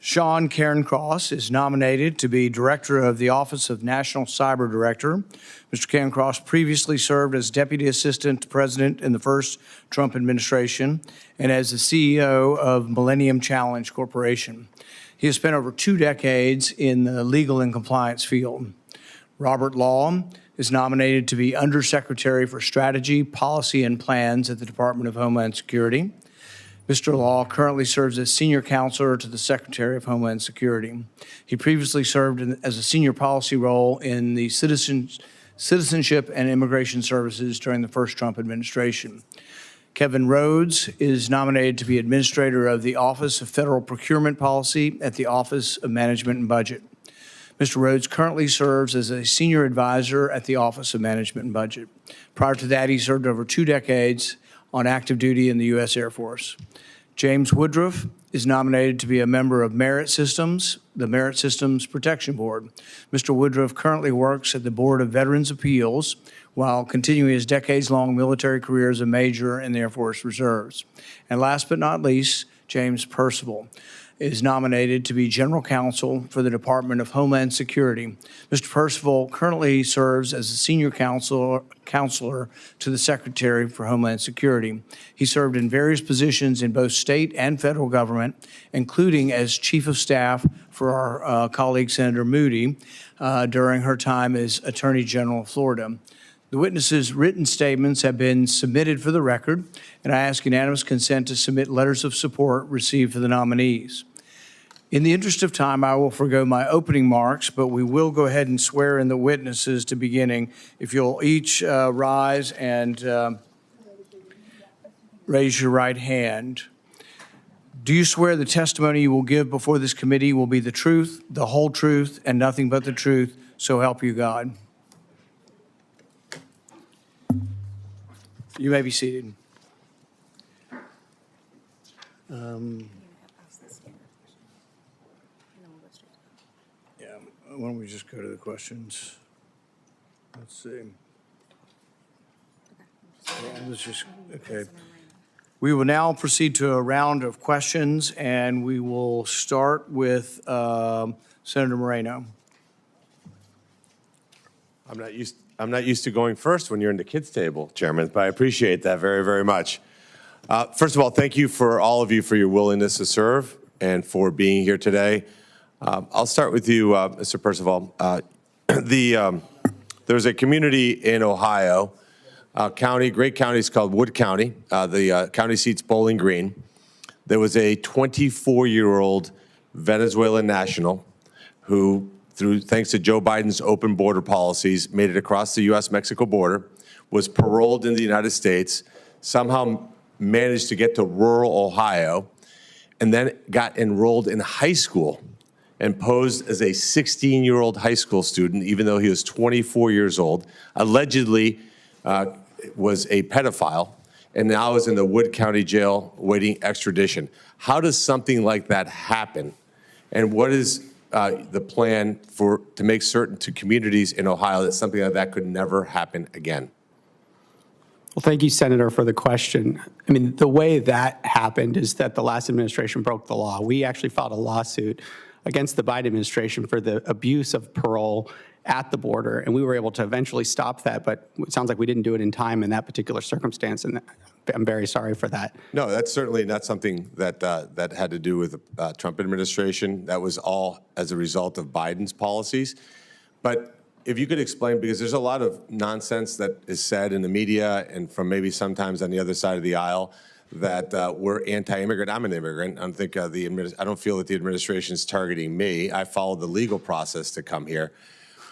Sean Cairncross is nominated to be Director of the Office of National Cyber Director. Mr. Cairncross previously served as Deputy Assistant to President in the first Trump administration and as the CEO of Millennium Challenge Corporation. He has spent over 2 decades in the legal and compliance field. Robert Law is nominated to be Undersecretary for Strategy, Policy, and Plans at the Department of Homeland Security. Mr. Law currently serves as Senior Counselor to the Secretary of Homeland Security. He previously served as a senior policy role in the Citizenship and Immigration Services during the first Trump administration. Kevin Rhodes is nominated to be Administrator of the Office of Federal Procurement Policy at the Office of Management and Budget. Mr. Rhodes currently serves as a Senior Advisor at the Office of Management and Budget. Prior to that, he served over 2 decades on active duty in the U.S. Air Force. James Woodruff is nominated to be a member of Merit Systems, the Merit Systems Protection Board. Mr. Woodruff currently works at the Board of Veterans Appeals while continuing his decades-long military career as a major in the Air Force Reserves. And last but not least, James Percival is nominated to be General Counsel for the Department of Homeland Security. Mr. Percival currently serves as a Senior Counselor to the Secretary for Homeland Security. He served in various positions in both state and federal government, including as Chief of Staff for our colleague Senator Moody during her time as Attorney General of Florida. The witnesses' written statements have been submitted for the record, and I ask unanimous consent to submit letters of support received for the nominees. In the interest of time, I will forgo my opening remarks, but we will go ahead and swear in the witnesses to beginning. If you'll each rise and raise your right hand. Do you swear the testimony you will give before this committee will be the truth, the whole truth, and nothing but the truth, so help you God? You may be seated. Why don't we just go to the questions? Let's see. Okay. We will now proceed to a round of questions, and we will start with Senator Moreno. I'm not used to going first when you're in the kids' table, Chairman, but I appreciate that very, very much. First of all, thank you for all of you for your willingness to serve and for being here today. I'll start with you, Mr. Percival. There's a community in Ohio, great county, it's called Wood County. The county seat's Bowling Green. There was a 24-year-old Venezuelan national who, thanks to Joe Biden's open border policies, made it across the U.S.-Mexico border, was paroled in the United States, somehow managed to get to rural Ohio, and then got enrolled in high school and posed as a 16-year-old high school student, even though he was 24 years old, allegedly was a pedophile, and now is in the Wood County Jail waiting extradition. How does something like that happen? And what is the plan to make certain to communities in Ohio that something like that could never happen again? Well, thank you, Senator, for the question. I mean, the way that happened is that the last administration broke the law. We actually filed a lawsuit against the Biden administration for the abuse of parole at the border, and we were able to eventually stop that, but it sounds like we didn't do it in time in that particular circumstance, and I'm very sorry for that. No, that's certainly not something that that had to do with the Trump administration. That was all as a result of Biden's policies. But if you could explain, because there's a lot of nonsense that is said in the media and from maybe sometimes on the other side of the aisle that we're anti-immigrant. I'm an immigrant. I don't think I don't feel that the administration is targeting me. I followed the legal process to come here.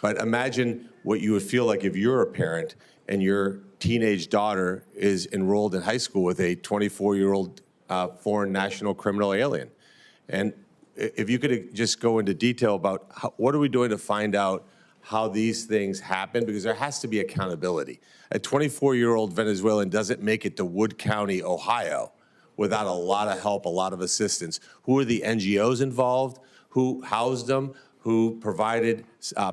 But imagine what you would feel like if you're a parent and your teenage daughter is enrolled in high school with a 24-year-old foreign national criminal alien. And if you could just go into detail about what are we doing to find out how these things happen, because there has to be accountability. A 24-year-old Venezuelan doesn't make it to Wood County, Ohio, without a lot of help, a lot of assistance. Who are the NGOs involved? Who housed them? Who provided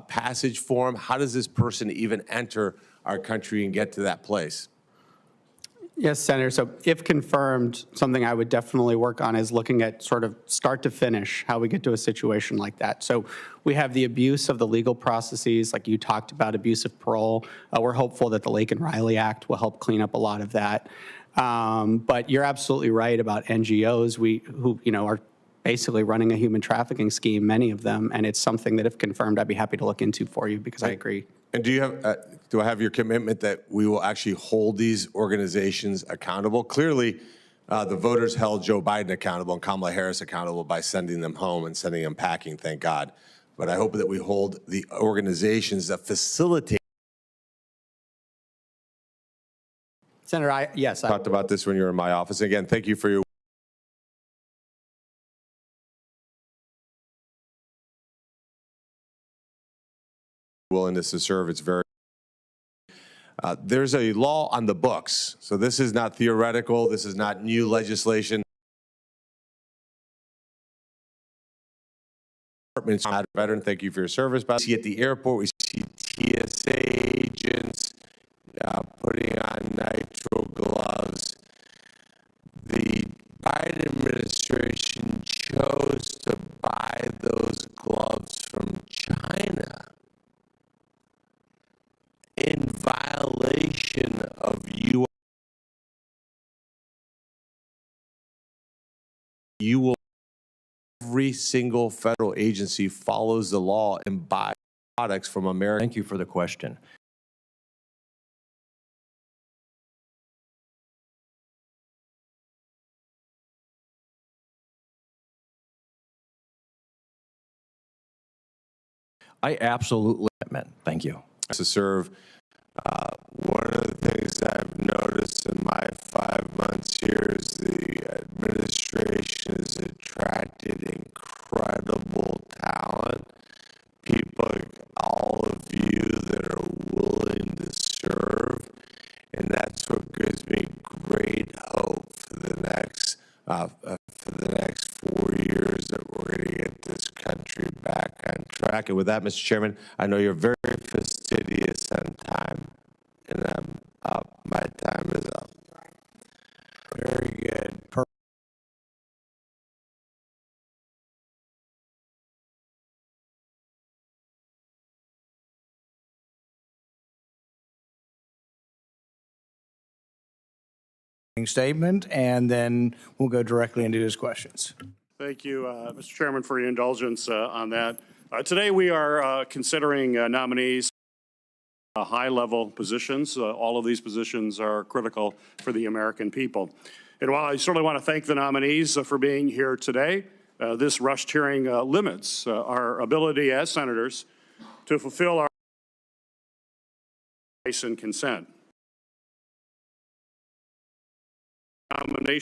passage for them? How does this person even enter our country and get to that place? Yes, Senator. So if confirmed, something I would definitely work on is looking at sort of start to finish how we get to a situation like that. So we have the abuse of the legal processes, like you talked about, abuse of parole. We're hopeful that the Lake and Riley Act will help clean up a lot of that. But you're absolutely right about NGOs who are basically running a human trafficking scheme, many of them, and it's something that if confirmed, I'd be happy to look into for you because I agree. And do I have your commitment that we will actually hold these organizations accountable? Clearly, the voters held Joe Biden accountable and Kamala Harris accountable by sending them home and sending them packing, thank God. But I hope that we hold the organizations that facilitate. Senator, yes. I talked about this when you were in my office. Again, thank you for your willingness to serve. It's very there's a law on the books, so this is not theoretical. This is not new legislation. Veteran, thank you for your service. We see at the airport, we see TSA agents putting on nitrile gloves. The Biden administration chose to buy those gloves from China in violation of U.S. Every single federal agency follows the law and buys products from America. Thank you for the question. I absolutely admit. Thank you. To serve. One of the things I've noticed in my 5 months here is the administration has attracted incredible talent, people like all of you that are willing to serve, and that's what gives me great hope for the next 4 years that we're going to get this country back on track. And with that, Mr. Chairman, I know you're very fastidious on time, and I'm up. My time is up. Very good. Statement, and then we'll go directly into his questions. Thank you, Mr. Chairman, for your indulgence on that. Today we are considering nominees high-level positions. All of these positions are critical for the American people. And while I certainly want to thank the nominees for being here today, this rushed hearing limits our ability as senators to fulfill our advice and consent. Nomination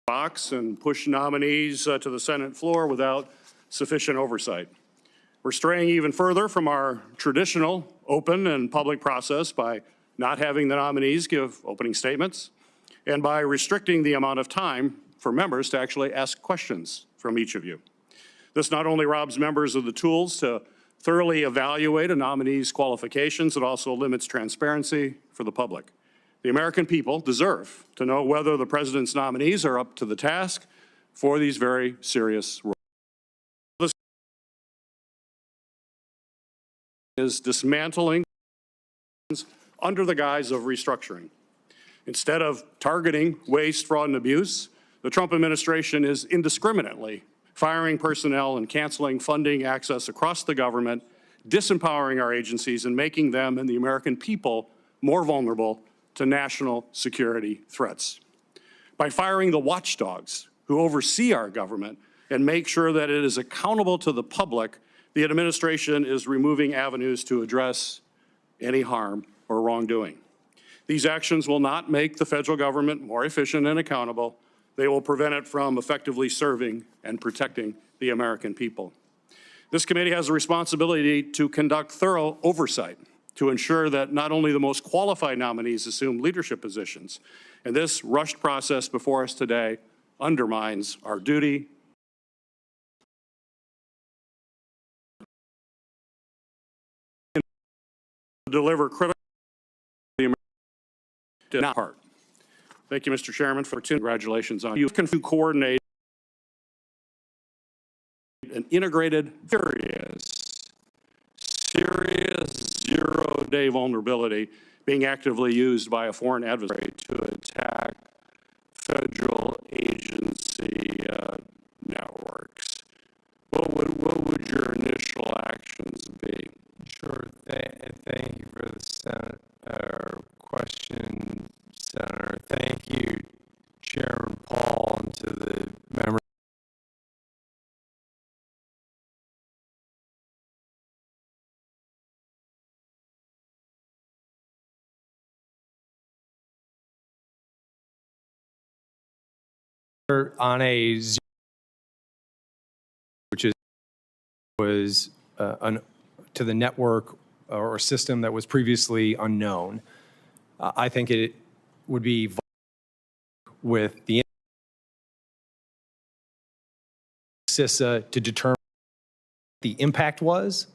box and push nominees to the Senate floor without sufficient oversight. We're straying even further from our traditional open and public process by not having the nominees give opening statements and by restricting the amount of time for members to actually ask questions from each of you. This not only robs members of the tools to thoroughly evaluate a nominee's qualifications, it also limits transparency for the public. The American people deserve to know whether the president's nominees are up to the task for these very serious roles. This is dismantling under the guise of restructuring. Instead of targeting waste, fraud, and abuse, the Trump administration is indiscriminately firing personnel and canceling funding access across the government, disempowering our agencies and making them and the American people more vulnerable to national security threats. By firing the watchdogs who oversee our government and make sure that it is accountable to the public, the administration is removing avenues to address any harm or wrongdoing. These actions will not make the federal government more efficient and accountable. They will prevent it from effectively serving and protecting the American people. This committee has a responsibility to conduct thorough oversight to ensure that not only the most qualified nominees assume leadership positions. And this rushed process before us today undermines our duty to deliver critical part. Thank you, Mr. Chairman, for congratulations on you. You coordinate an integrated, serious zero-day vulnerability being actively used by a foreign adversary to attack federal agency networks. What would your initial actions be? Sure. Thank you for the question, Senator. Thank you, Chairman Paul, and to the members. On a zero, which was to the network or system that was previously unknown. I think it would be with the CISA to determine what the impact was,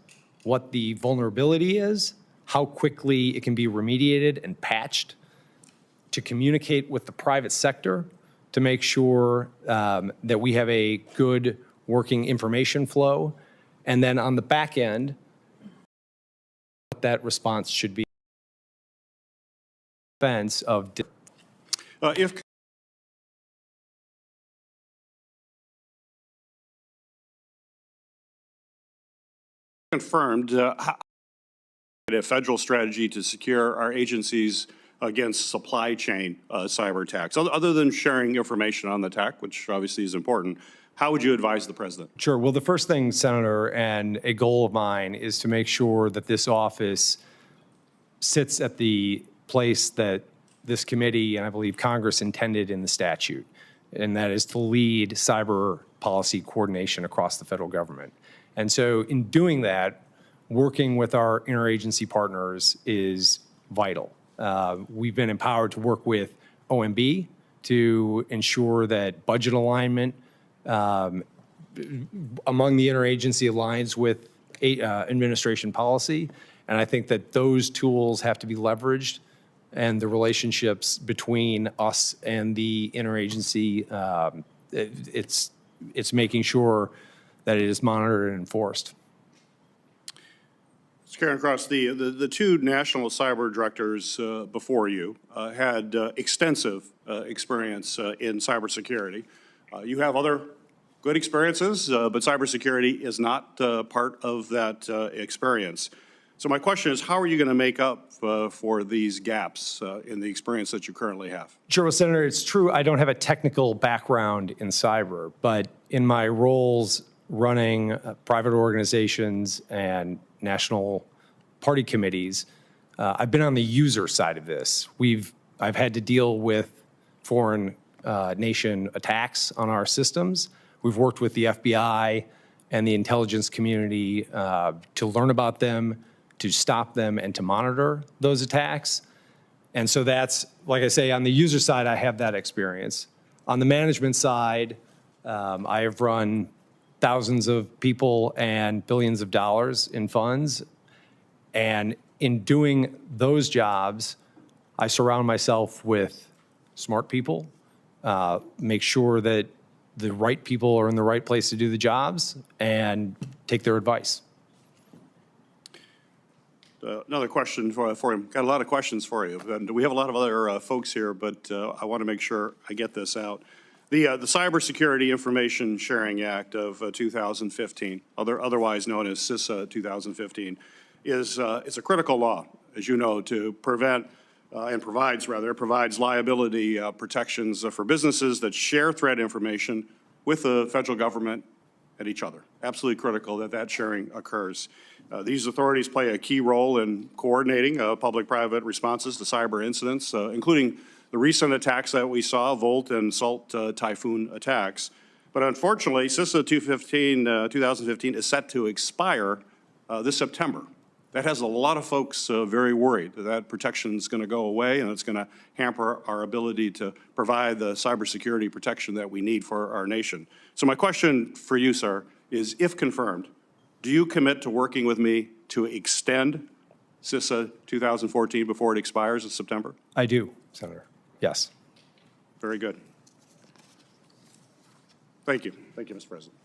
what the vulnerability is, how quickly it can be remediated and patched, to communicate with the private sector to make sure that we have a good working information flow. And then on the back end, what that response should be. Defense of If confirmed, a federal strategy to secure our agencies against supply chain cyber attacks, other than sharing information on the attack, which obviously is important, how would you advise the president? Sure. Well, the first thing, Senator, and a goal of mine is to make sure that this office sits at the place that this committee and I believe Congress intended in the statute, and that is to lead cyber policy coordination across the federal government. And so in doing that, working with our interagency partners is vital. We've been empowered to work with OMB to ensure that budget alignment among the interagency aligns with administration policy. And I think that those tools have to be leveraged, and the relationships between us and the interagency, it's making sure that it is monitored and enforced. Mr. Cairncross, the two national cyber directors before you had extensive experience in cybersecurity. You have other good experiences, but cybersecurity is not part of that experience. So my question is, how are you going to make up for these gaps in the experience that you currently have? Sure, well, Senator, it's true I don't have a technical background in cyber, but in my roles running private organizations and national party committees, I've been on the user side of this. I've had to deal with foreign nation attacks on our systems. We've worked with the FBI and the intelligence community to learn about them, to stop them, and to monitor those attacks. And so that's, like I say, on the user side, I have that experience. On the management side, I have run thousands of people and billions of dollars in funds. And in doing those jobs, I surround myself with smart people, make sure that the right people are in the right place to do the jobs, and take their advice. Another question for him. Got a lot of questions for you. And we have a lot of other folks here, but I want to make sure I get this out. The Cybersecurity Information Sharing Act of 2015, otherwise known as CISA 2015, is it's a critical law, as you know, to prevent and provides liability protections for businesses that share threat information with the federal government and each other. Absolutely critical that that sharing occurs. These authorities play a key role in coordinating public-private responses to cyber incidents, including the recent attacks that we saw, Volt and Salt Typhoon attacks. But unfortunately, CISA 2015 is set to expire this September. That has a lot of folks very worried that that protection is going to go away and it's going to hamper our ability to provide the cybersecurity protection that we need for our nation. So my question for you, sir, is if confirmed, do you commit to working with me to extend CISA 2014 before it expires in September? I do, Senator. Yes. Very good. Thank you. Thank you, Mr. President.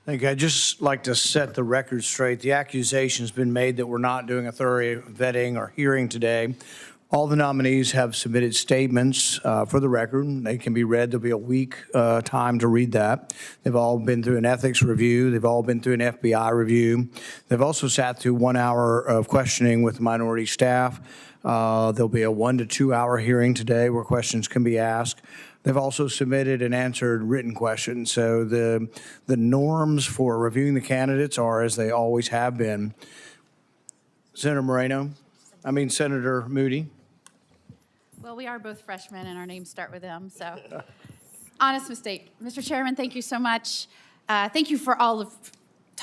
Thank you. I'd just like to set the record straight. The accusation's been made that we're not doing a thorough vetting or hearing today. All the nominees have submitted statements for the record. They can be read. There'll be a week time to read that. They've all been through an ethics review. They've all been through an FBI review. They've also sat through 1 hour of questioning with minority staff. There'll be a 1 to 2 hour hearing today where questions can be asked. They've also submitted and answered written questions. So the norms for reviewing the candidates are as they always have been. Senator Moody. Well, we are both freshmen, and our names start with M, so honest mistake. Mr. Chairman, thank you so much. Thank you to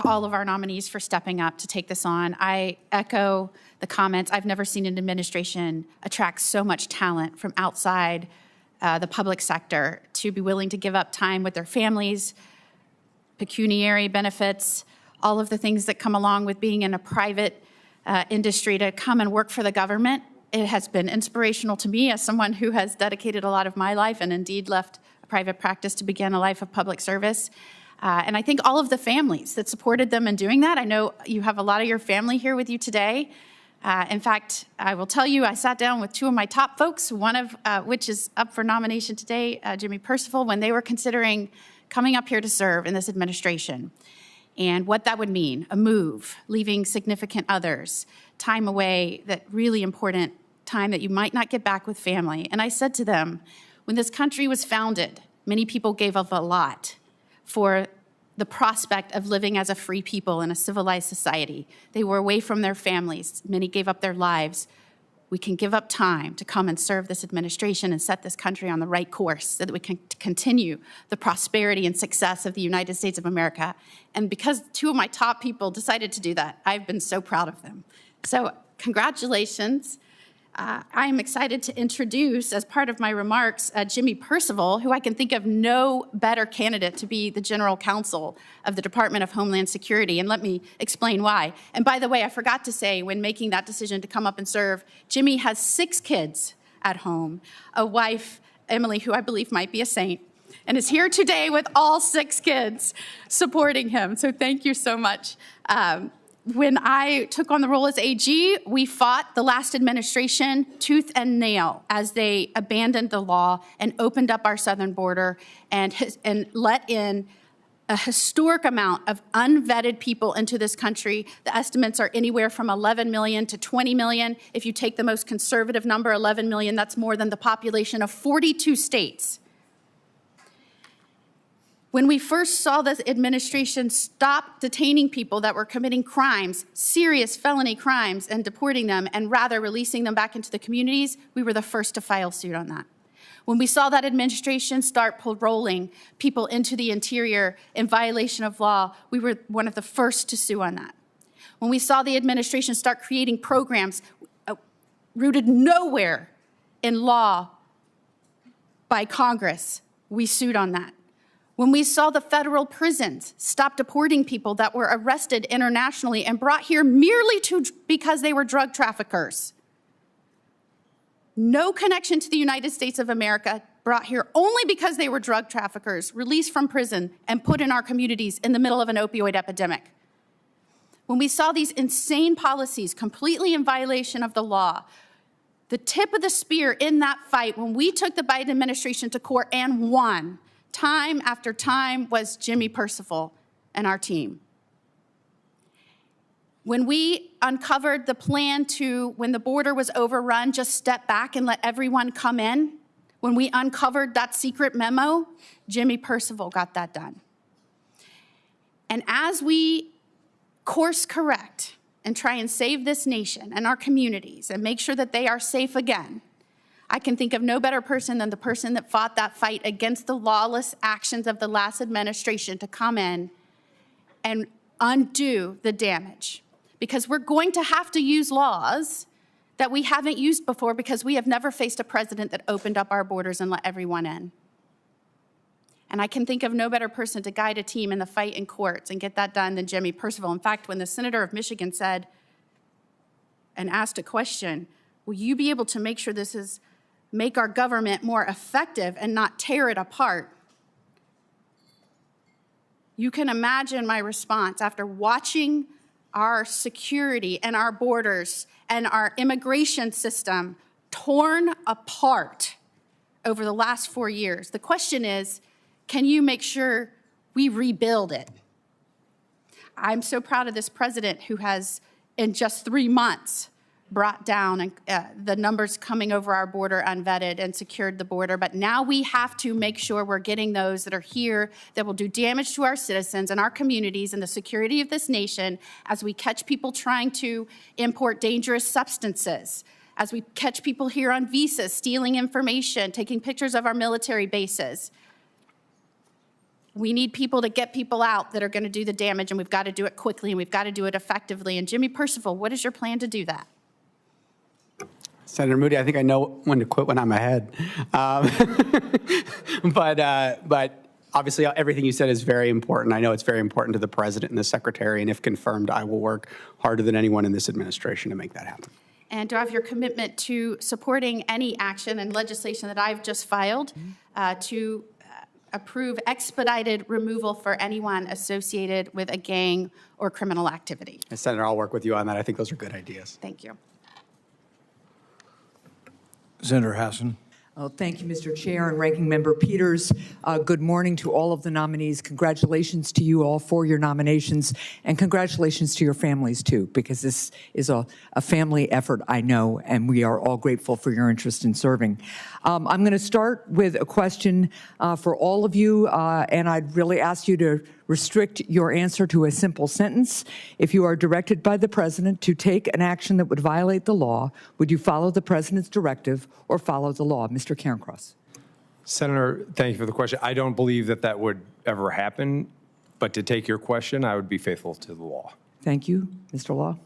all of our nominees for stepping up to take this on. I echo the comments. I've never seen an administration attract so much talent from outside the public sector to be willing to give up time with their families, pecuniary benefits, all of the things that come along with being in a private industry to come and work for the government. It has been inspirational to me as someone who has dedicated a lot of my life and indeed left a private practice to begin a life of public service. And I think all of the families that supported them in doing that. I know you have a lot of your family here with you today. In fact, I will tell you, I sat down with 2 of my top folks, one of which is up for nomination today, Jimmy Percival, when they were considering coming up here to serve in this administration and what that would mean, a move, leaving significant others, time away, that really important time that you might not get back with family. And I said to them, when this country was founded, many people gave up a lot for the prospect of living as a free people in a civilized society. They were away from their families. Many gave up their lives. We can give up time to come and serve this administration and set this country on the right course so that we can continue the prosperity and success of the United States of America. And because 2 of my top people decided to do that, I've been so proud of them. So congratulations. I'm excited to introduce, as part of my remarks, Jimmy Percival, who I can think of no better candidate to be the General Counsel of the Department of Homeland Security, and let me explain why. And by the way, I forgot to say, when making that decision to come up and serve, Jimmy has 6 kids at home, a wife, Emily, who I believe might be a saint, and is here today with all 6 kids supporting him. So thank you so much. When I took on the role as AG, we fought the last administration tooth and nail as they abandoned the law and opened up our southern border and let in a historic amount of unvetted people into this country. The estimates are anywhere from 11 million to 20 million. If you take the most conservative number, 11 million, that's more than the population of 42 states. When we first saw this administration stop detaining people that were committing crimes, serious felony crimes, and deporting them, and rather releasing them back into the communities, we were the first to file suit on that. When we saw that administration start paroling people into the interior in violation of law, we were one of the first to sue on that. When we saw the administration start creating programs rooted nowhere in law by Congress, we sued on that. When we saw the federal prisons stop deporting people that were arrested internationally and brought here merely because they were drug traffickers. No connection to the United States of America, brought here only because they were drug traffickers, released from prison and put in our communities in the middle of an opioid epidemic. When we saw these insane policies completely in violation of the law, the tip of the spear in that fight, when we took the Biden administration to court and won, time after time, was Jimmy Percival and our team. When we uncovered the plan to, when the border was overrun, just step back and let everyone come in, when we uncovered that secret memo, Jimmy Percival got that done. And as we course correct and try and save this nation and our communities and make sure that they are safe again, I can think of no better person than the person that fought that fight against the lawless actions of the last administration to come in and undo the damage. because we're going to have to use laws that we haven't used before because we have never faced a president that opened up our borders and let everyone in. And I can think of no better person to guide a team in the fight in courts and get that done than Jimmy Percival. In fact, when the senator of Michigan said and asked a question, will you be able to make sure this is make our government more effective and not tear it apart? You can imagine my response after watching our security and our borders and our immigration system torn apart over the last 4 years. The question is, can you make sure we rebuild it? I'm so proud of this president who has, in just 3 months, brought down the numbers coming over our border unvetted and secured the border. But now we have to make sure we're getting those that are here that will do damage to our citizens and our communities and the security of this nation as we catch people trying to import dangerous substances, as we catch people here on visas, stealing information, taking pictures of our military bases. We need people to get people out that are going to do the damage, and we've got to do it quickly, and we've got to do it effectively. And Jimmy Percival, what is your plan to do that? Senator Moody, I think I know when to quit when I'm ahead. But obviously everything you said is very important. I know it's very important to the president and the secretary, and if confirmed, I will work harder than anyone in this administration to make that happen. And do I have your commitment to supporting any action and legislation that I've just filed to approve expedited removal for anyone associated with a gang or criminal activity? Senator, I'll work with you on that. I think those are good ideas. Thank you. Senator Hassan. Well, thank you, Mr. Chair and Ranking Member Peters. Good morning to all of the nominees. Congratulations to you all for your nominations, and congratulations to your families, too, because this is a family effort, I know, and we are all grateful for your interest in serving. I'm going to start with a question for all of you, and I'd really ask you to restrict your answer to a simple sentence. If you are directed by the president to take an action that would violate the law, would you follow the president's directive or follow the law? Mr. Cairncross. Senator, thank you for the question. I don't believe that that would ever happen, but to take your question, I would be faithful to the law. Thank you. Mr. Law.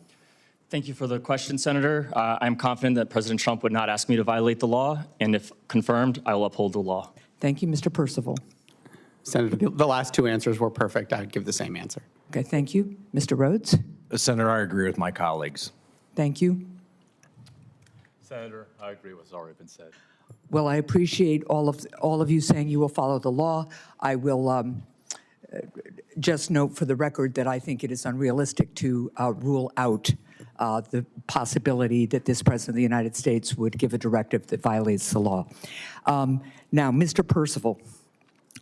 Thank you for the question, Senator. I'm confident that President Trump would not ask me to violate the law, and if confirmed, I will uphold the law. Thank you. Mr. Percival. Senator, the last two answers were perfect. I would give the same answer. Okay, thank you. Mr. Rhodes. Senator, I agree with my colleagues. Thank you. Senator, I agree with what's already been said. Well, I appreciate all of you saying you will follow the law. I will just note for the record that I think it is unrealistic to rule out the possibility that this President of the United States would give a directive that violates the law. Now, Mr. Percival.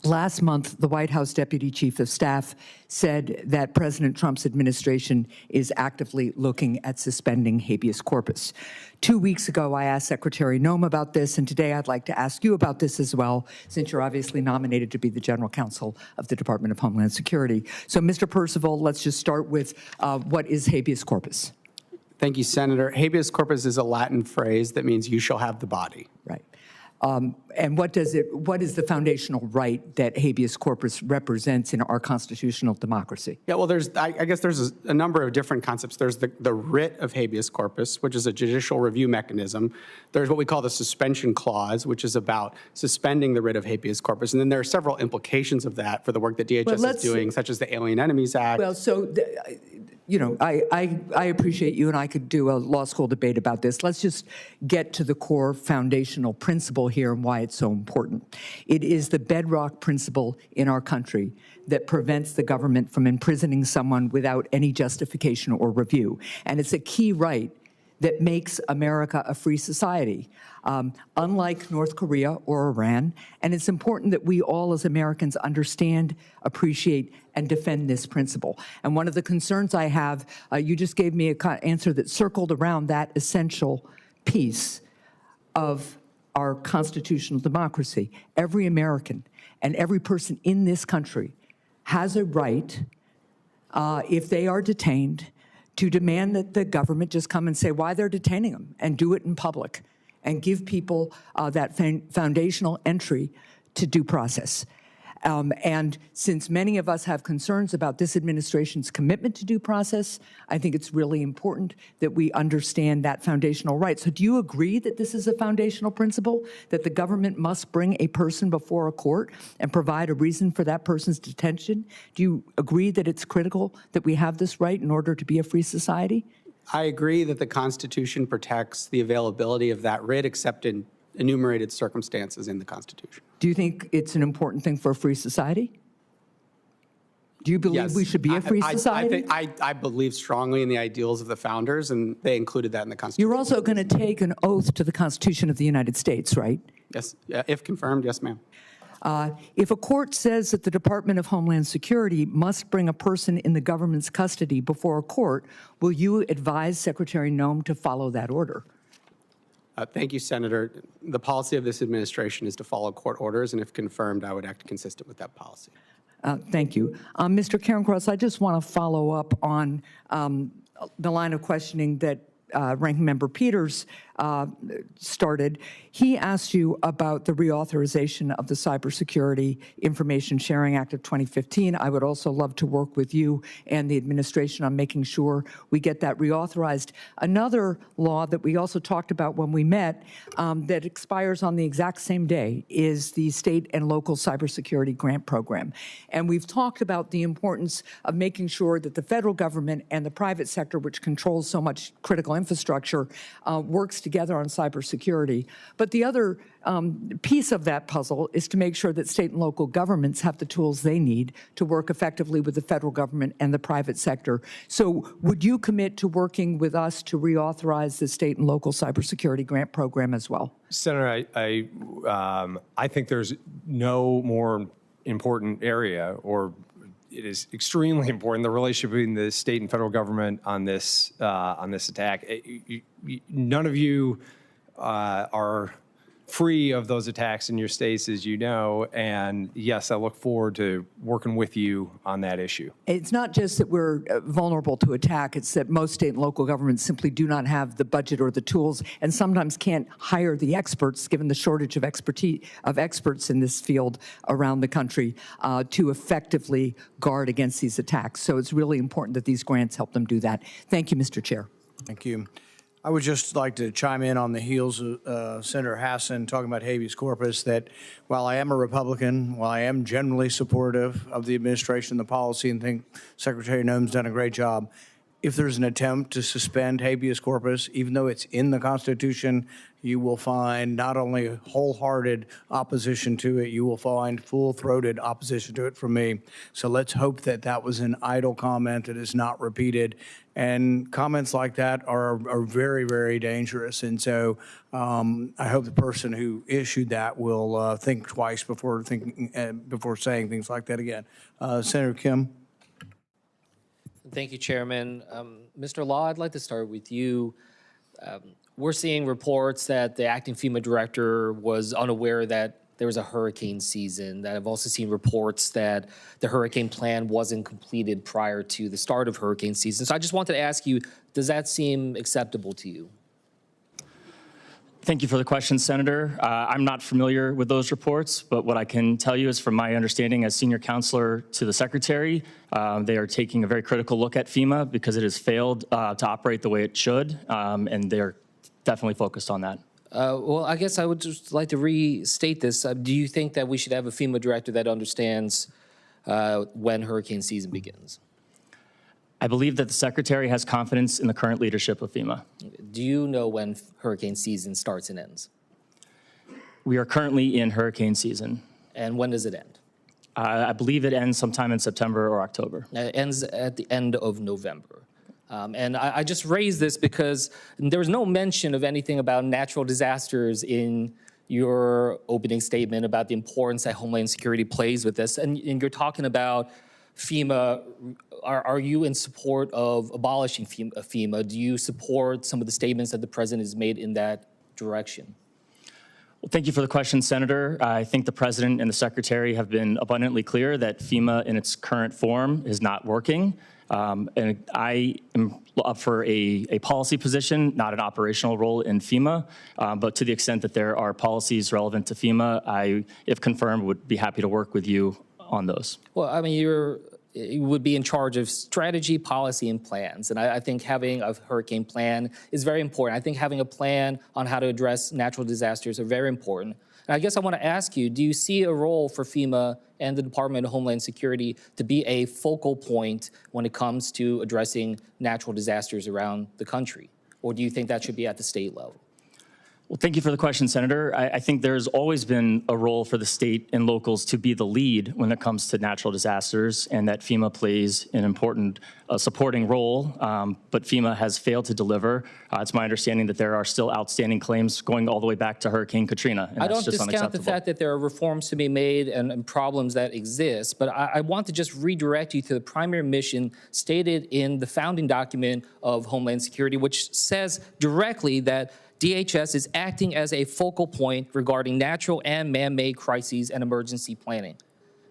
Last month, the White House Deputy Chief of Staff said that President Trump's administration is actively looking at suspending habeas corpus. 2 weeks ago, I asked Secretary Noem about this, and today I'd like to ask you about this as well, since you're obviously nominated to be the General Counsel of the Department of Homeland Security. So, Mr. Percival, let's just start with what is habeas corpus? Thank you, Senator. Habeas corpus is a Latin phrase that means you shall have the body. Right. And what is the foundational right that habeas corpus represents in our constitutional democracy? Yeah, well, I guess there's a number of different concepts. There's the writ of habeas corpus, which is a judicial review mechanism. There's what we call the suspension clause, which is about suspending the writ of habeas corpus. And then there are several implications of that for the work that DHS is doing, such as the Alien Enemies Act. Well, so, you know, I appreciate you, and I could do a law school debate about this. Let's just get to the core foundational principle here and why it's so important. It is the bedrock principle in our country that prevents the government from imprisoning someone without any justification or review. And it's a key right that makes America a free society, unlike North Korea or Iran. And it's important that we all as Americans understand, appreciate, and defend this principle. And one of the concerns I have, you just gave me an answer that circled around that essential piece of our constitutional democracy. Every American and every person in this country has a right, if they are detained, to demand that the government just come and say why they're detaining them and do it in public and give people that foundational entry to due process. And since many of us have concerns about this administration's commitment to due process, I think it's really important that we understand that foundational right. So do you agree that this is a foundational principle, that the government must bring a person before a court and provide a reason for that person's detention? Do you agree that it's critical that we have this right in order to be a free society? I agree that the Constitution protects the availability of that writ except in enumerated circumstances in the Constitution. Do you think it's an important thing for a free society? Do you believe Yes. we should be a free society? I believe strongly in the ideals of the founders, and they included that in the Constitution. You're also going to take an oath to the Constitution of the United States, right? Yes, if confirmed, yes, ma'am. If a court says that the Department of Homeland Security must bring a person in the government's custody before a court, will you advise Secretary Nome to follow that order? Thank you, Senator. The policy of this administration is to follow court orders, and if confirmed, I would act consistent with that policy. Thank you. Mr. Cairncross, I just want to follow up on the line of questioning that Ranking Member Peters started. He asked you about the reauthorization of the Cybersecurity Information Sharing Act of 2015. I would also love to work with you and the administration on making sure we get that reauthorized. Another law that we also talked about when we met that expires on the exact same day is the state and local cybersecurity grant program. And we've talked about the importance of making sure that the federal government and the private sector, which controls so much critical infrastructure, works together on cybersecurity. But the other piece of that puzzle is to make sure that state and local governments have the tools they need to work effectively with the federal government and the private sector. So would you commit to working with us to reauthorize the state and local cybersecurity grant program as well? Senator, I think there's no more important area, or it is extremely important, the relationship between the state and federal government on this attack. None of you are free of those attacks in your states, as you know, and yes, I look forward to working with you on that issue. It's not just that we're vulnerable to attack, it's that most state and local governments simply do not have the budget or the tools and sometimes can't hire the experts, given the shortage of experts in this field around the country, to effectively guard against these attacks. So it's really important that these grants help them do that. Thank you, Mr. Chair. Thank you. I would just like to chime in on the heels of Senator Hassan talking about habeas corpus, that while I am a Republican, while I am generally supportive of the administration, the policy, and think Secretary Nome's done a great job, if there's an attempt to suspend habeas corpus, even though it's in the Constitution, you will find not only wholehearted opposition to it, you will find full-throated opposition to it from me. So let's hope that that was an idle comment that is not repeated. And comments like that are very, very dangerous. And so I hope the person who issued that will think twice before saying things like that again. Senator Kim. Thank you, Chairman. Mr. Law, I'd like to start with you. We're seeing reports that the acting FEMA director was unaware that there was a hurricane season. That I've also seen reports that the hurricane plan wasn't completed prior to the start of hurricane season. So I just wanted to ask you, does that seem acceptable to you? Thank you for the question, Senator. I'm not familiar with those reports, but what I can tell you is from my understanding as senior counselor to the Secretary, they are taking a very critical look at FEMA because it has failed to operate the way it should, and they're definitely focused on that. Well, I guess I would just like to restate this. Do you think that we should have a FEMA director that understands when hurricane season begins? I believe that the Secretary has confidence in the current leadership of FEMA. Do you know when hurricane season starts and ends? We are currently in hurricane season. And when does it end? I believe it ends sometime in September or October. It ends at the end of November. And I just raised this because there was no mention of anything about natural disasters in your opening statement about the importance that Homeland Security plays with this. And you're talking about FEMA. Are you in support of abolishing FEMA? Do you support some of the statements that the president has made in that direction? Well, thank you for the question, Senator. I think the president and the secretary have been abundantly clear that FEMA in its current form is not working. And I am up for a policy position, not an operational role in FEMA. But to the extent that there are policies relevant to FEMA, I, if confirmed, would be happy to work with you on those. Well, I mean, you would be in charge of strategy, policy, and plans. And I think having a hurricane plan is very important. I think having a plan on how to address natural disasters are very important. And I guess I want to ask you, do you see a role for FEMA and the Department of Homeland Security to be a focal point when it comes to addressing natural disasters around the country? Or do you think that should be at the state level? Well, thank you for the question, Senator. I think there's always been a role for the state and locals to be the lead when it comes to natural disasters, and that FEMA plays an important supporting role, but FEMA has failed to deliver. It's my understanding that there are still outstanding claims going all the way back to Hurricane Katrina, and I that's don't just discount unacceptable. the fact that there are reforms to be made and problems that exist, but I want to just redirect you to the primary mission stated in the founding document of Homeland Security, which says directly that DHS is acting as a focal point regarding natural and man-made crises and emergency planning.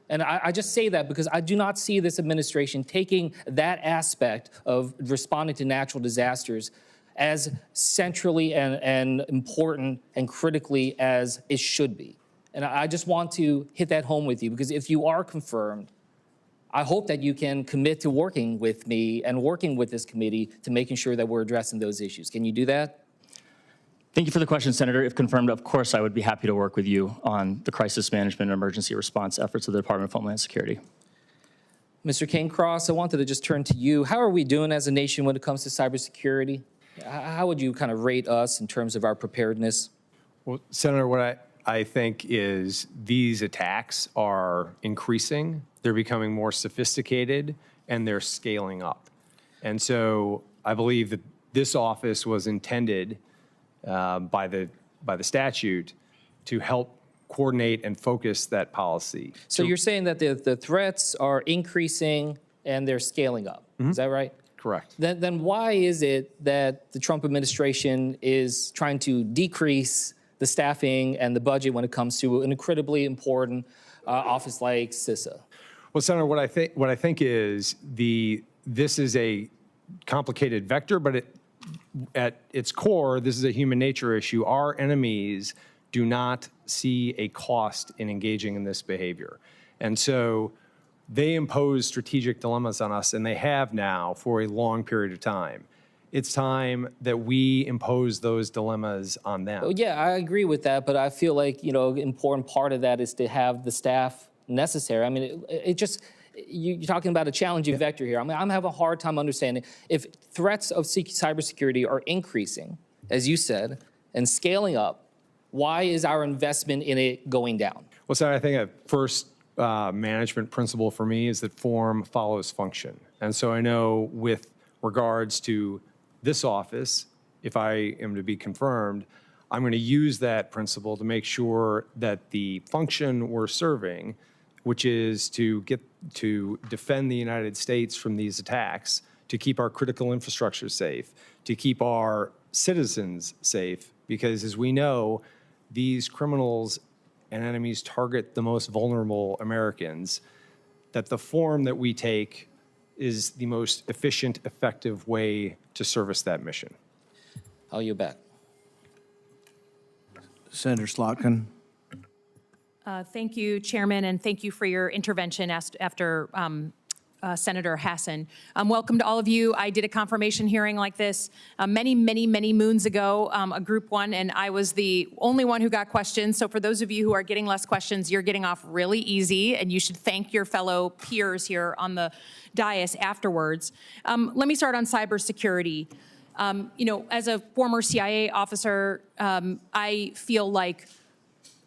And I just say that because I do not see this administration taking that aspect of responding to natural disasters as centrally and important and critically as it should be. And I just want to hit that home with you, because if you are confirmed, I hope that you can commit to working with me and working with this committee to making sure that we're addressing those issues. Can you do that? Thank you for the question, Senator. If confirmed, of course, I would be happy to work with you on the crisis management and emergency response efforts of the Department of Homeland Security. Mr. Cairncross, I wanted to just turn to you. How are we doing as a nation when it comes to cybersecurity? How would you kind of rate us in terms of our preparedness? Well, Senator, what I think is these attacks are increasing, they're becoming more sophisticated, and they're scaling up. And so I believe that this office was intended by the statute to help coordinate and focus that policy. So you're saying that the threats are increasing and they're scaling up. Is that right? Correct. Then why is it that the Trump administration is trying to decrease the staffing and the budget when it comes to an incredibly important office like CISA? Well, Senator, what I think is this is a complicated vector, but at its core, this is a human nature issue. Our enemies do not see a cost in engaging in this behavior. And so they impose strategic dilemmas on us, and they have now for a long period of time. It's time that we impose those dilemmas on them. Well, yeah, I agree with that, but I feel like, an important part of that is to have the staff necessary. I mean, you're talking about a challenging vector here. I mean, I'm having a hard time understanding if threats of cybersecurity are increasing, as you said, and scaling up, why is our investment in it going down? Well, so I think a first management principle for me is that form follows function. And so I know with regards to this office, if I am to be confirmed, I'm going to use that principle to make sure that the function we're serving, which is to defend the United States from these attacks, to keep our critical infrastructure safe, to keep our citizens safe, because as we know, these criminals and enemies target the most vulnerable Americans, that the form that we take is the most efficient, effective way to service that mission. I'll yield back. Senator Slotkin. Thank you, Chairman, and thank you for your intervention after Senator Hassan. Welcome to all of you. I did a confirmation hearing like this many moons ago, a group one, and I was the only one who got questions. So for those of you who are getting less questions, you're getting off really easy, and you should thank your fellow peers here on the dais afterwards. Let me start on cybersecurity. As a former CIA officer, I feel like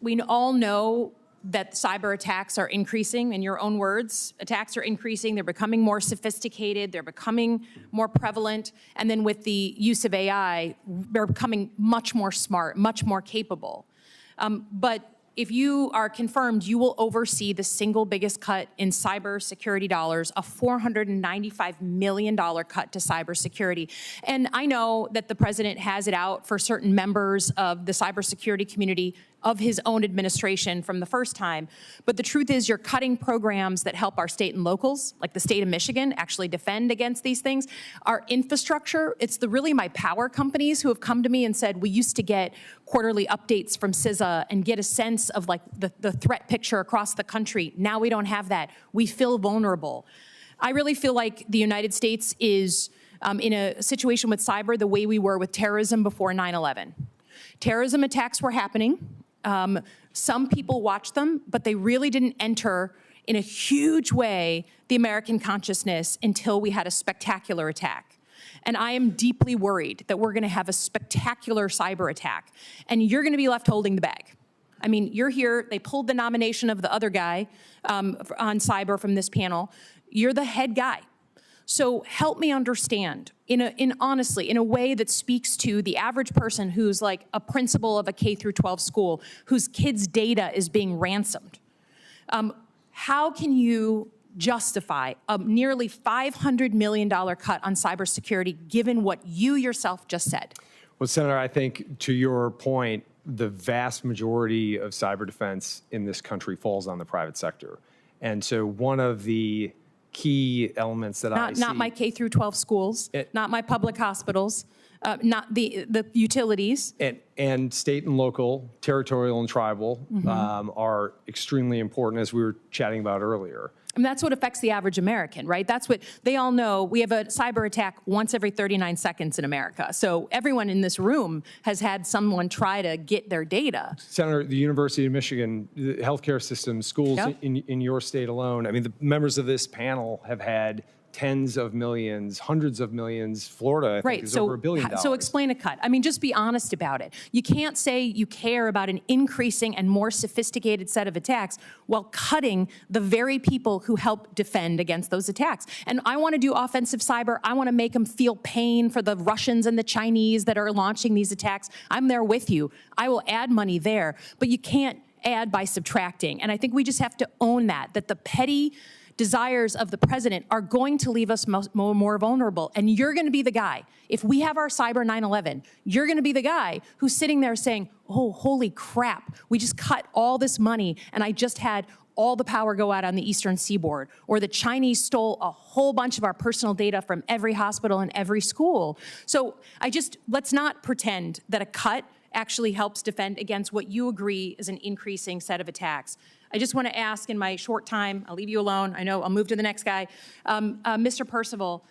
we all know that cyber attacks are increasing. In your own words, attacks are increasing. They're becoming more sophisticated. They're becoming more prevalent. And then with the use of AI, they're becoming much more smart, much more capable. But if you are confirmed, you will oversee the single biggest cut in cybersecurity dollars, a $495 million cut to cybersecurity. And I know that the president has it out for certain members of the cybersecurity community of his own administration from the first time. But the truth is you're cutting programs that help our state and locals, like the state of Michigan, actually defend against these things. Our infrastructure, it's really my power companies who have come to me and said, we used to get quarterly updates from CISA and get a sense of like the threat picture across the country. Now we don't have that. We feel vulnerable. I really feel like the United States is in a situation with cyber the way we were with terrorism before 9/11. Terrorism attacks were happening. Some people watched them, but they really didn't enter in a huge way the American consciousness until we had a spectacular attack. And I am deeply worried that we're going to have a spectacular cyber attack, and you're going to be left holding the bag. I mean, you're here. They pulled the nomination of the other guy on cyber from this panel. You're the head guy. So help me understand, honestly, in a way that speaks to the average person who's like a principal of a K through 12 school, whose kids' data is being ransomed. How can you justify a nearly $500 million cut on cybersecurity, given what you yourself just said? Well, Senator, I think to your point, the vast majority of cyber defense in this country falls on the private sector. And so one of the key elements that I see. Not my K through 12 schools, not my public hospitals, not the utilities. And state and local, territorial and tribal are extremely important, as we were chatting about earlier. And that's what affects the average American, right? That's what they all know. We have a cyber attack once every 39 seconds in America. So everyone in this room has had someone try to get their data. Senator, the University of Michigan, the healthcare system, schools in your state alone, I mean, the members of this panel have had tens of millions, hundreds of millions. Florida, I think, is over $1 billion. So explain a cut. I mean, just be honest about it. You can't say you care about an increasing and more sophisticated set of attacks while cutting the very people who help defend against those attacks. And I want to do offensive cyber. I want to make them feel pain for the Russians and the Chinese that are launching these attacks. I'm there with you. I will add money there. But you can't add by subtracting. And I think we just have to own that the petty desires of the president are going to leave us more vulnerable. And you're going to be the guy. If we have our cyber 9/11, you're going to be the guy who's sitting there saying, oh, holy crap, we just cut all this money and I just had all the power go out on the eastern seaboard, or the Chinese stole a whole bunch of our personal data from every hospital and every school. So let's not pretend that a cut actually helps defend against what you agree is an increasing set of attacks. I just want to ask in my short time, I'll leave you alone. I know I'll move to the next guy. Mr. Percival,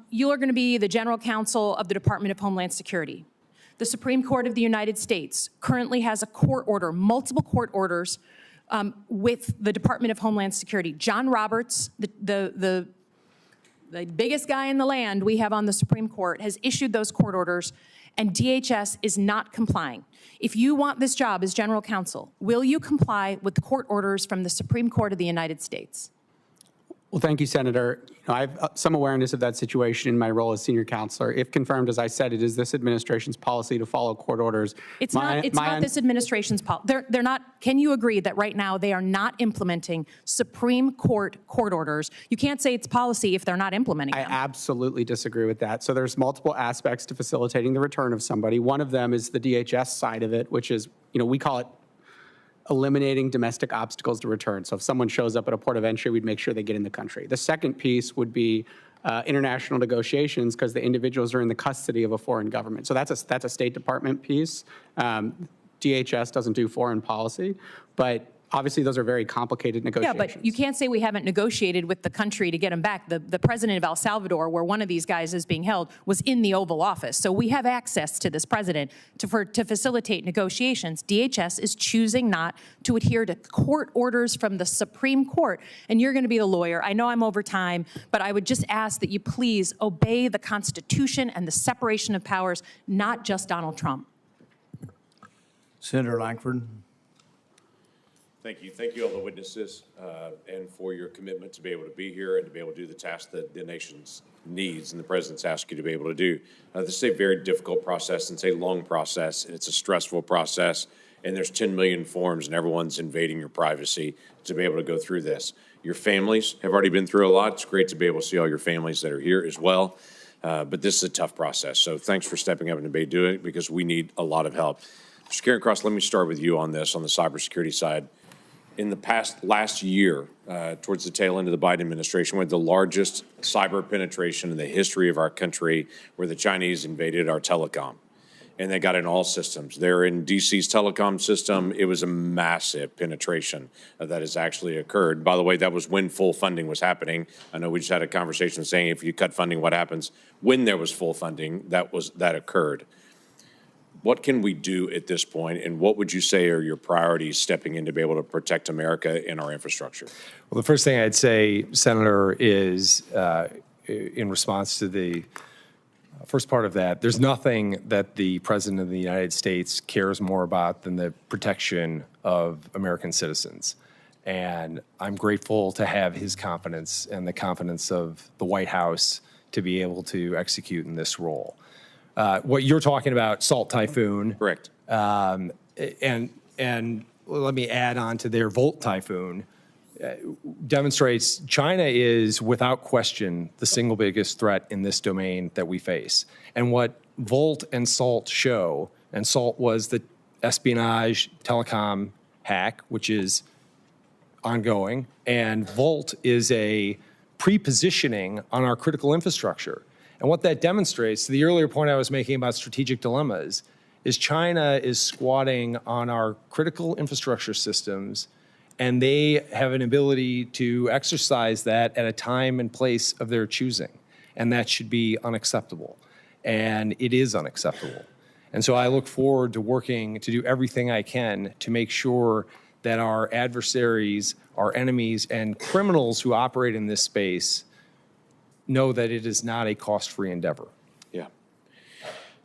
you are going to be the General Counsel of the Department of Homeland Security. The Supreme Court of the United States currently has a court order, multiple court orders with the Department of Homeland Security. John Roberts, the biggest guy in the land we have on the Supreme Court, has issued those court orders, and DHS is not complying. If you want this job as General Counsel, will you comply with the court orders from the Supreme Court of the United States? Well, thank you, Senator. I have some awareness of that situation in my role as senior counselor. If confirmed, as I said, it is this administration's policy to follow court orders. It's not this administration's policy. They're not. Can you agree that right now they are not implementing Supreme Court court orders? You can't say it's policy if they're not implementing them. I absolutely disagree with that. So there's multiple aspects to facilitating the return of somebody. One of them is the DHS side of it, which is, we call it eliminating domestic obstacles to return. So if someone shows up at a port of entry, we'd make sure they get in the country. The second piece would be international negotiations, because the individuals are in the custody of a foreign government. So that's a State Department piece. DHS doesn't do foreign policy, but obviously those are very complicated negotiations. Yeah, but you can't say we haven't negotiated with the country to get them back. The president of El Salvador, where one of these guys is being held, was in the Oval Office. So we have access to this president to facilitate negotiations. DHS is choosing not to adhere to court orders from the Supreme Court. And you're going to be the lawyer. I know I'm over time, but I would just ask that you please obey the Constitution and the separation of powers, not just Donald Trump. Senator Lankford. Thank you. Thank you, all the witnesses, and for your commitment to be able to be here and to be able to do the task that the nation's needs and the president's asked you to be able to do. This is a very difficult process, and it's a long process, and it's a stressful process, and there's 10 million forms, and everyone's invading your privacy to be able to go through this. Your families have already been through a lot. It's great to be able to see all your families that are here as well, but this is a tough process. So thanks for stepping up and doing it, because we need a lot of help. Mr. Cairncross, let me start with you on this, on the cybersecurity side. In the last year, towards the tail end of the Biden administration, we had the largest cyber penetration in the history of our country, where the Chinese invaded our telecom. And they got in all systems. They're in DC's telecom system. It was a massive penetration that has actually occurred. By the way, that was when full funding was happening. I know we just had a conversation saying if you cut funding, what happens? When there was full funding, that occurred. What can we do at this point, and what would you say are your priorities stepping in to be able to protect America and our infrastructure? Well, the first thing I'd say, Senator, is in response to the first part of that, there's nothing that the President of the United States cares more about than the protection of American citizens. And I'm grateful to have his confidence and the confidence of the White House to be able to execute in this role. What you're talking about, Salt Typhoon. Correct. And let me add on to their Volt Typhoon, demonstrates China is, without question, the single biggest threat in this domain that we face. And what Volt and Salt show, and Salt was the espionage telecom hack, which is ongoing, and Volt is a pre-positioning on our critical infrastructure. And what that demonstrates, to the earlier point I was making about strategic dilemmas, is China is squatting on our critical infrastructure systems, and they have an ability to exercise that at a time and place of their choosing. And that should be unacceptable. And it is unacceptable. And so I look forward to working to do everything I can to make sure that our adversaries, our enemies, and criminals who operate in this space know that it is not a cost-free endeavor. Yeah.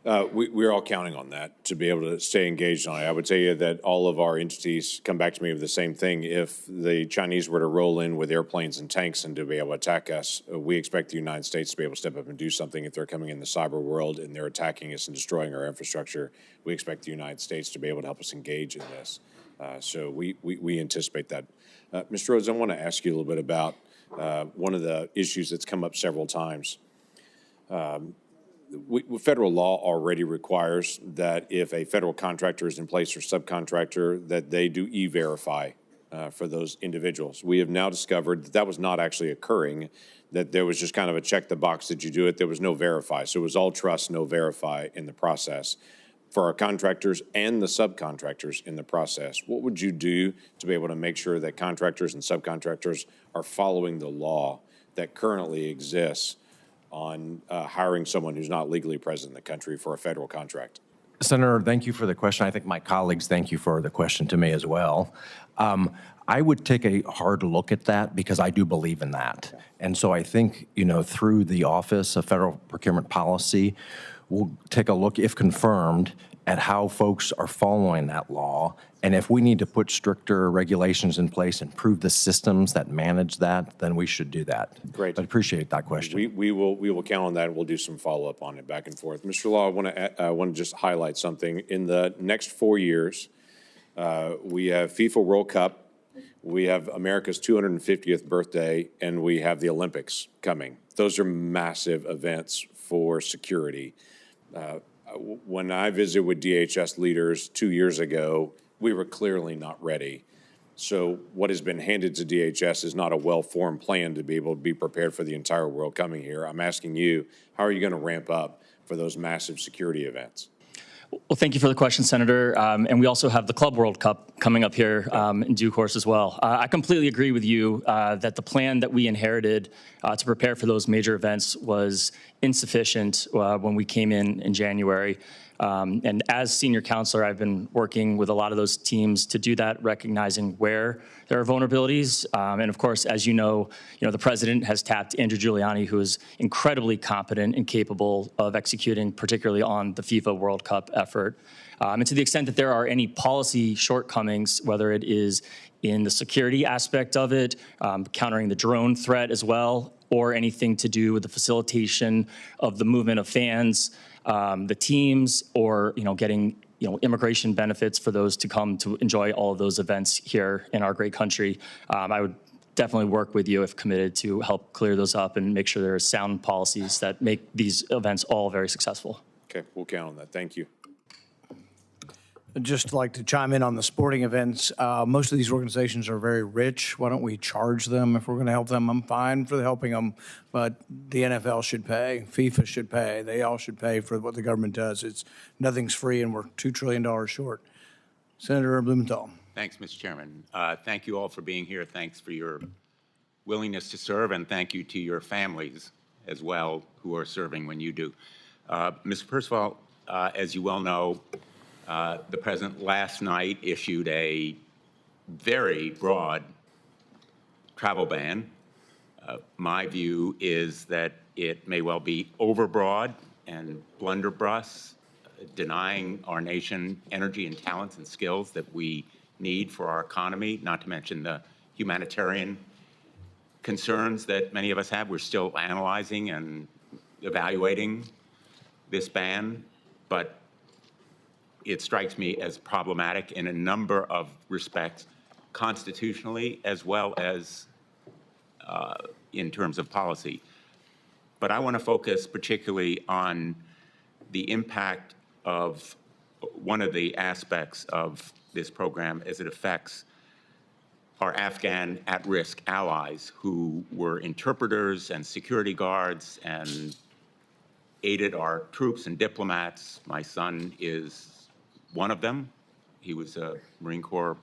We're all counting on that to be able to stay engaged on it. I would tell you that all of our entities come back to me with the same thing. If the Chinese were to roll in with airplanes and tanks and to be able to attack us, we expect the United States to be able to step up and do something. If they're coming in the cyber world and they're attacking us and destroying our infrastructure, we expect the United States to be able to help us engage in this. So we anticipate that. Mr. Rhodes, I want to ask you a little bit about one of the issues that's come up several times. Federal law already requires that if a federal contractor is in place or subcontractor, that they do e-verify for those individuals. We have now discovered that that was not actually occurring, that there was just kind of a check the box that you do it. There was no verify. So it was all trust, no verify in the process for our contractors and the subcontractors in the process. What would you do to be able to make sure that contractors and subcontractors are following the law that currently exists on hiring someone who's not legally present in the country for a federal contract? Senator, thank you for the question. I think my colleagues thank you for the question to me as well. I would take a hard look at that because I do believe in that. And so I think, through the Office of Federal Procurement Policy, we'll take a look, if confirmed, at how folks are following that law. And if we need to put stricter regulations in place and prove the systems that manage that, then we should do that. Great. I appreciate that question. We will count on that, and we'll do some follow-up on it back and forth. Mr. Law, I want to just highlight something. In the next 4 years, we have FIFA World Cup, we have America's 250th birthday, and we have the Olympics coming. Those are massive events for security. When I visited with DHS leaders 2 years ago, we were clearly not ready. So what has been handed to DHS is not a well-formed plan to be able to be prepared for the entire world coming here. I'm asking you, how are you going to ramp up for those massive security events? Well, thank you for the question, Senator. And we also have the Club World Cup coming up here in due course as well. I completely agree with you that the plan that we inherited to prepare for those major events was insufficient when we came in January. And as senior counselor, I've been working with a lot of those teams to do that, recognizing where there are vulnerabilities. And of course, as you know, the president has tapped Andrew Giuliani, who is incredibly competent and capable of executing, particularly on the FIFA World Cup effort. And to the extent that there are any policy shortcomings, whether it is in the security aspect of it, countering the drone threat as well, or anything to do with the facilitation of the movement of fans, the teams, or getting immigration benefits for those to come to enjoy all of those events here in our great country. I would definitely work with you if committed to help clear those up and make sure there are sound policies that make these events all very successful. Okay, we'll count on that. Thank you. I'd just like to chime in on the sporting events. Most of these organizations are very rich. Why don't we charge them if we're going to help them? I'm fine for helping them, but the NFL should pay. FIFA should pay. They all should pay for what the government does. Nothing's free, and we're $2 trillion short. Senator Blumenthal. Thanks, Mr. Chairman. Thank you all for being here. Thanks for your willingness to serve, and thank you to your families as well who are serving when you do. Mr. Percival, as you well know, the President last night issued a very broad travel ban. My view is that it may well be overbroad and blunderbuss, denying our nation energy and talents and skills that we need for our economy, not to mention the humanitarian concerns that many of us have. We're still analyzing and evaluating this ban, but it strikes me as problematic in a number of respects, constitutionally as well as in terms of policy. But I want to focus particularly on the impact of one of the aspects of this program as it affects our Afghan at-risk allies who were interpreters and security guards and aided our troops and diplomats. My son is one of them. He was a Marine Corps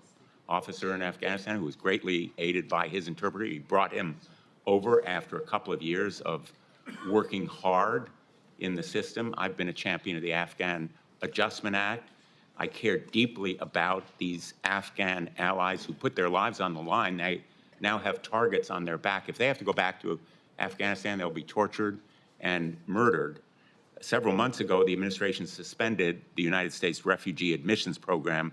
officer in Afghanistan who was greatly aided by his interpreter. He brought him over after a couple of years of working hard in the system. I've been a champion of the Afghan Adjustment Act. I care deeply about these Afghan allies who put their lives on the line. They now have targets on their back. If they have to go back to Afghanistan, they'll be tortured and murdered. Several months ago, the administration suspended the United States Refugee Admissions Program,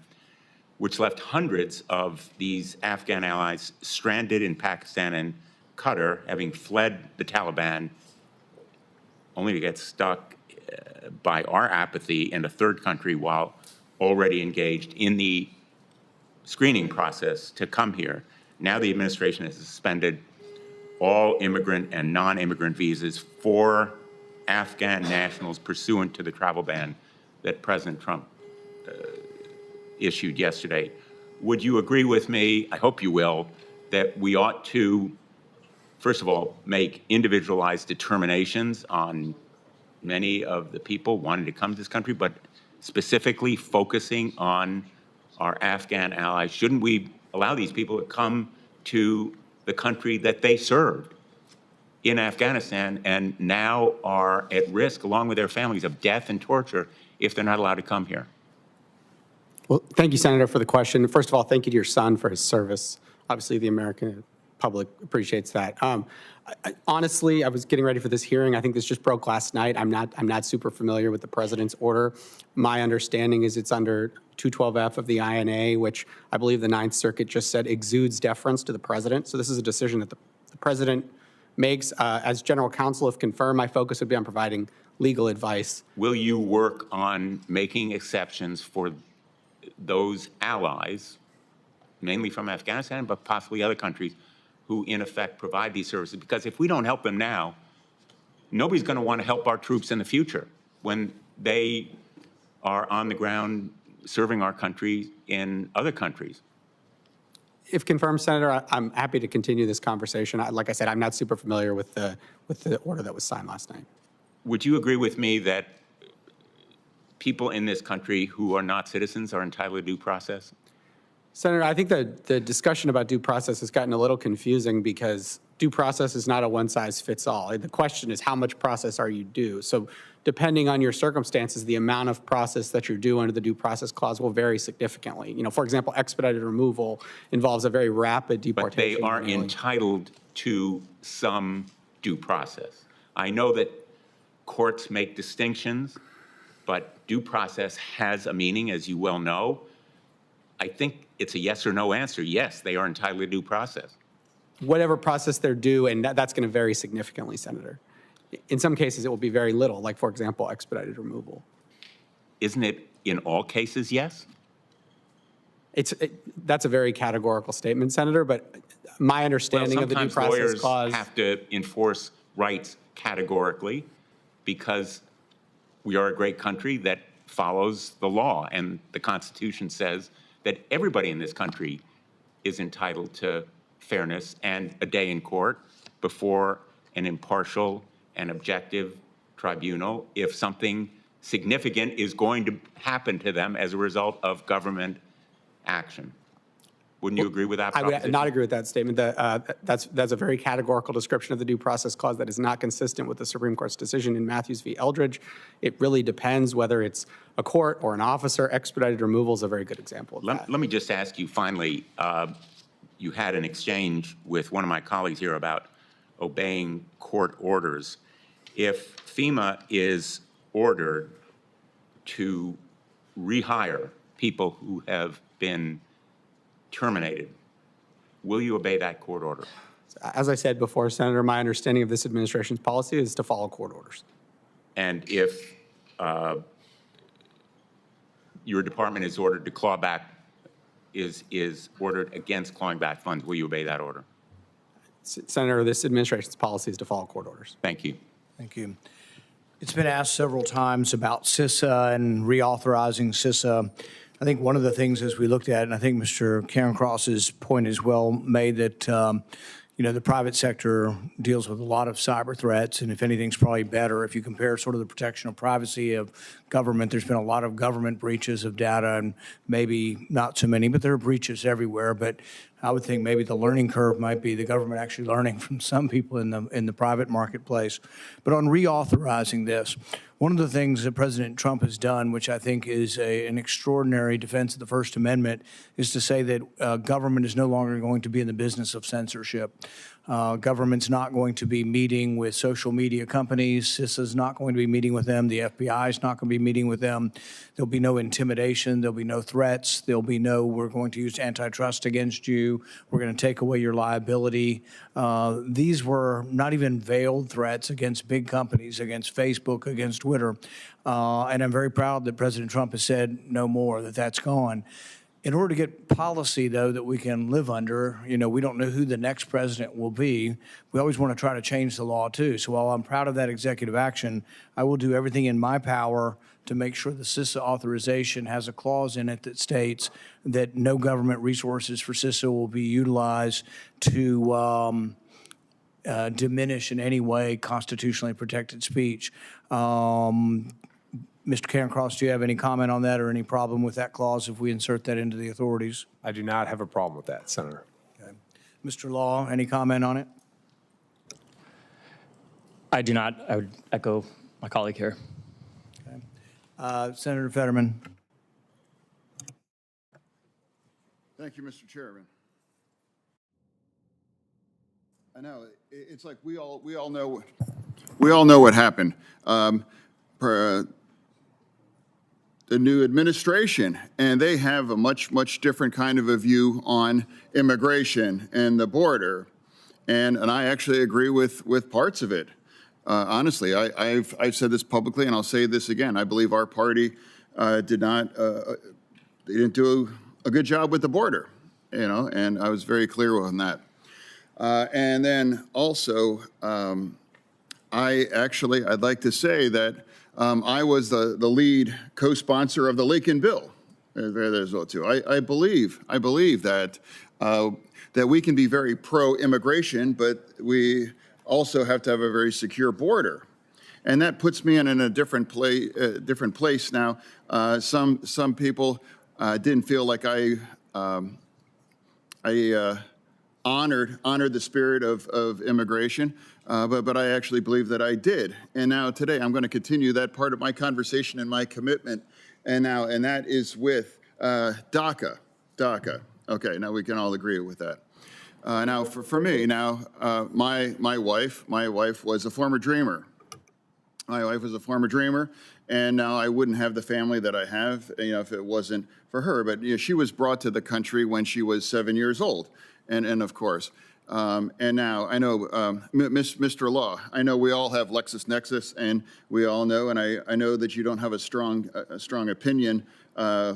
which left hundreds of these Afghan allies stranded in Pakistan and Qatar, having fled the Taliban, only to get stuck by our apathy in a third country while already engaged in the screening process to come here. Now the administration has suspended all immigrant and non-immigrant visas for Afghan nationals pursuant to the travel ban that President Trump issued yesterday. Would you agree with me, I hope you will, that we ought to, first of all, make individualized determinations on many of the people wanting to come to this country, but specifically focusing on our Afghan allies? Shouldn't we allow these people to come to the country that they served in Afghanistan and now are at risk, along with their families, of death and torture if they're not allowed to come here? Well, thank you, Senator, for the question. First of all, thank you to your son for his service. Obviously, the American public appreciates that. Honestly, I was getting ready for this hearing. I think this just broke last night. I'm not super familiar with the president's order. My understanding is it's under 212F of the INA, which I believe the Ninth Circuit just said exudes deference to the president. So this is a decision that the president makes. As general counsel, if confirmed, my focus would be on providing legal advice. Will you work on making exceptions for those allies, mainly from Afghanistan, but possibly other countries, who in effect provide these services? Because if we don't help them now, nobody's going to want to help our troops in the future when they are on the ground serving our country in other countries. If confirmed, Senator, I'm happy to continue this conversation. Like I said, I'm not super familiar with the order that was signed last night. Would you agree with me that people in this country who are not citizens are entitled to due process? Senator, I think the discussion about due process has gotten a little confusing because due process is not a one-size-fits-all. The question is, how much process are you due? So depending on your circumstances, the amount of process that you're due under the due process clause will vary significantly. You know, for example, expedited removal involves a very rapid deportation. But they are entitled to some due process. I know that courts make distinctions, but due process has a meaning, as you well know. I think it's a yes or no answer. Yes, they are entitled to due process. Whatever process they're due, and that's going to vary significantly, Senator. In some cases, it will be very little, like, for example, expedited removal. Isn't it in all cases yes? That's a very categorical statement, Senator, but my understanding of the due process clause... Sometimes lawyers have to enforce rights categorically because we are a great country that follows the law. And the Constitution says that everybody in this country is entitled to fairness and a day in court before an impartial and objective tribunal if something significant is going to happen to them as a result of government action. Wouldn't you agree with that I proposition? would not agree with that statement. That's a very categorical description of the due process clause that is not consistent with the Supreme Court's decision in Matthews v. Eldridge. It really depends whether it's a court or an officer. Expedited removal is a very good example of that. Let me just ask you finally, you had an exchange with one of my colleagues here about obeying court orders. If FEMA is ordered to rehire people who have been terminated, will you obey that court order? As I said before, Senator, my understanding of this administration's policy is to follow court orders. And if your department is ordered to claw back, is ordered against clawing back funds, will you obey that order? Senator, this administration's policy is to follow court orders. Thank you. Thank you. It's been asked several times about CISA and reauthorizing CISA. I think one of the things as we looked at, and I think Mr. Cairncross's point is well made, that the private sector deals with a lot of cyber threats, and if anything's probably better. If you compare sort of the protection of privacy of government, there's been a lot of government breaches of data, and maybe not so many, but there are breaches everywhere. But I would think maybe the learning curve might be the government actually learning from some people in the private marketplace. But on reauthorizing this, one of the things that President Trump has done, which I think is an extraordinary defense of the First Amendment, is to say that government is no longer going to be in the business of censorship. Government's not going to be meeting with social media companies. CISA's not going to be meeting with them. The FBI is not going to be meeting with them. There'll be no intimidation. There'll be no threats. There'll be no, we're going to use antitrust against you. We're going to take away your liability. These were not even veiled threats against big companies, against Facebook, against Twitter. And I'm very proud that President Trump has said no more, that that's gone. In order to get policy, though, that we can live under, we don't know who the next president will be. We always want to try to change the law, too. So while I'm proud of that executive action, I will do everything in my power to make sure the CISA authorization has a clause in it that states that no government resources for CISA will be utilized to diminish in any way constitutionally protected speech. Mr. Cairncross, do you have any comment on that or any problem with that clause if we insert that into the authorities? I do not have a problem with that, Senator. Okay. Mr. Law, any comment on it? I do not. I would echo my colleague here. Okay. Senator Fetterman. Thank you, Mr. Chairman. I know it's like we all know what happened. The new administration, and they have a much different kind of a view on immigration and the border, and I actually agree with parts of it. Honestly, I've said this publicly, and I'll say this again. I believe our party didn't do a good job with the border, and I was very clear on that. And then also, I'd like to say that I was the lead co-sponsor of the Lincoln Bill. There's well too. I believe that that we can be very pro-immigration, but we also have to have a very secure border, and that puts me in a different place now. Some people didn't feel like I honored the spirit of immigration. But I actually believe that I did. And now today I'm going to continue that part of my conversation and my commitment. And that is with DACA. Okay, now we can all agree with that. Now for me, my wife was a former dreamer. My wife was a former dreamer, and now I wouldn't have the family that I have, if it wasn't for her. But she was brought to the country when she was 7 years old, and of course. And now I know, Mr. Law, I know we all have LexisNexis, and we all know, and I know that you don't have a strong opinion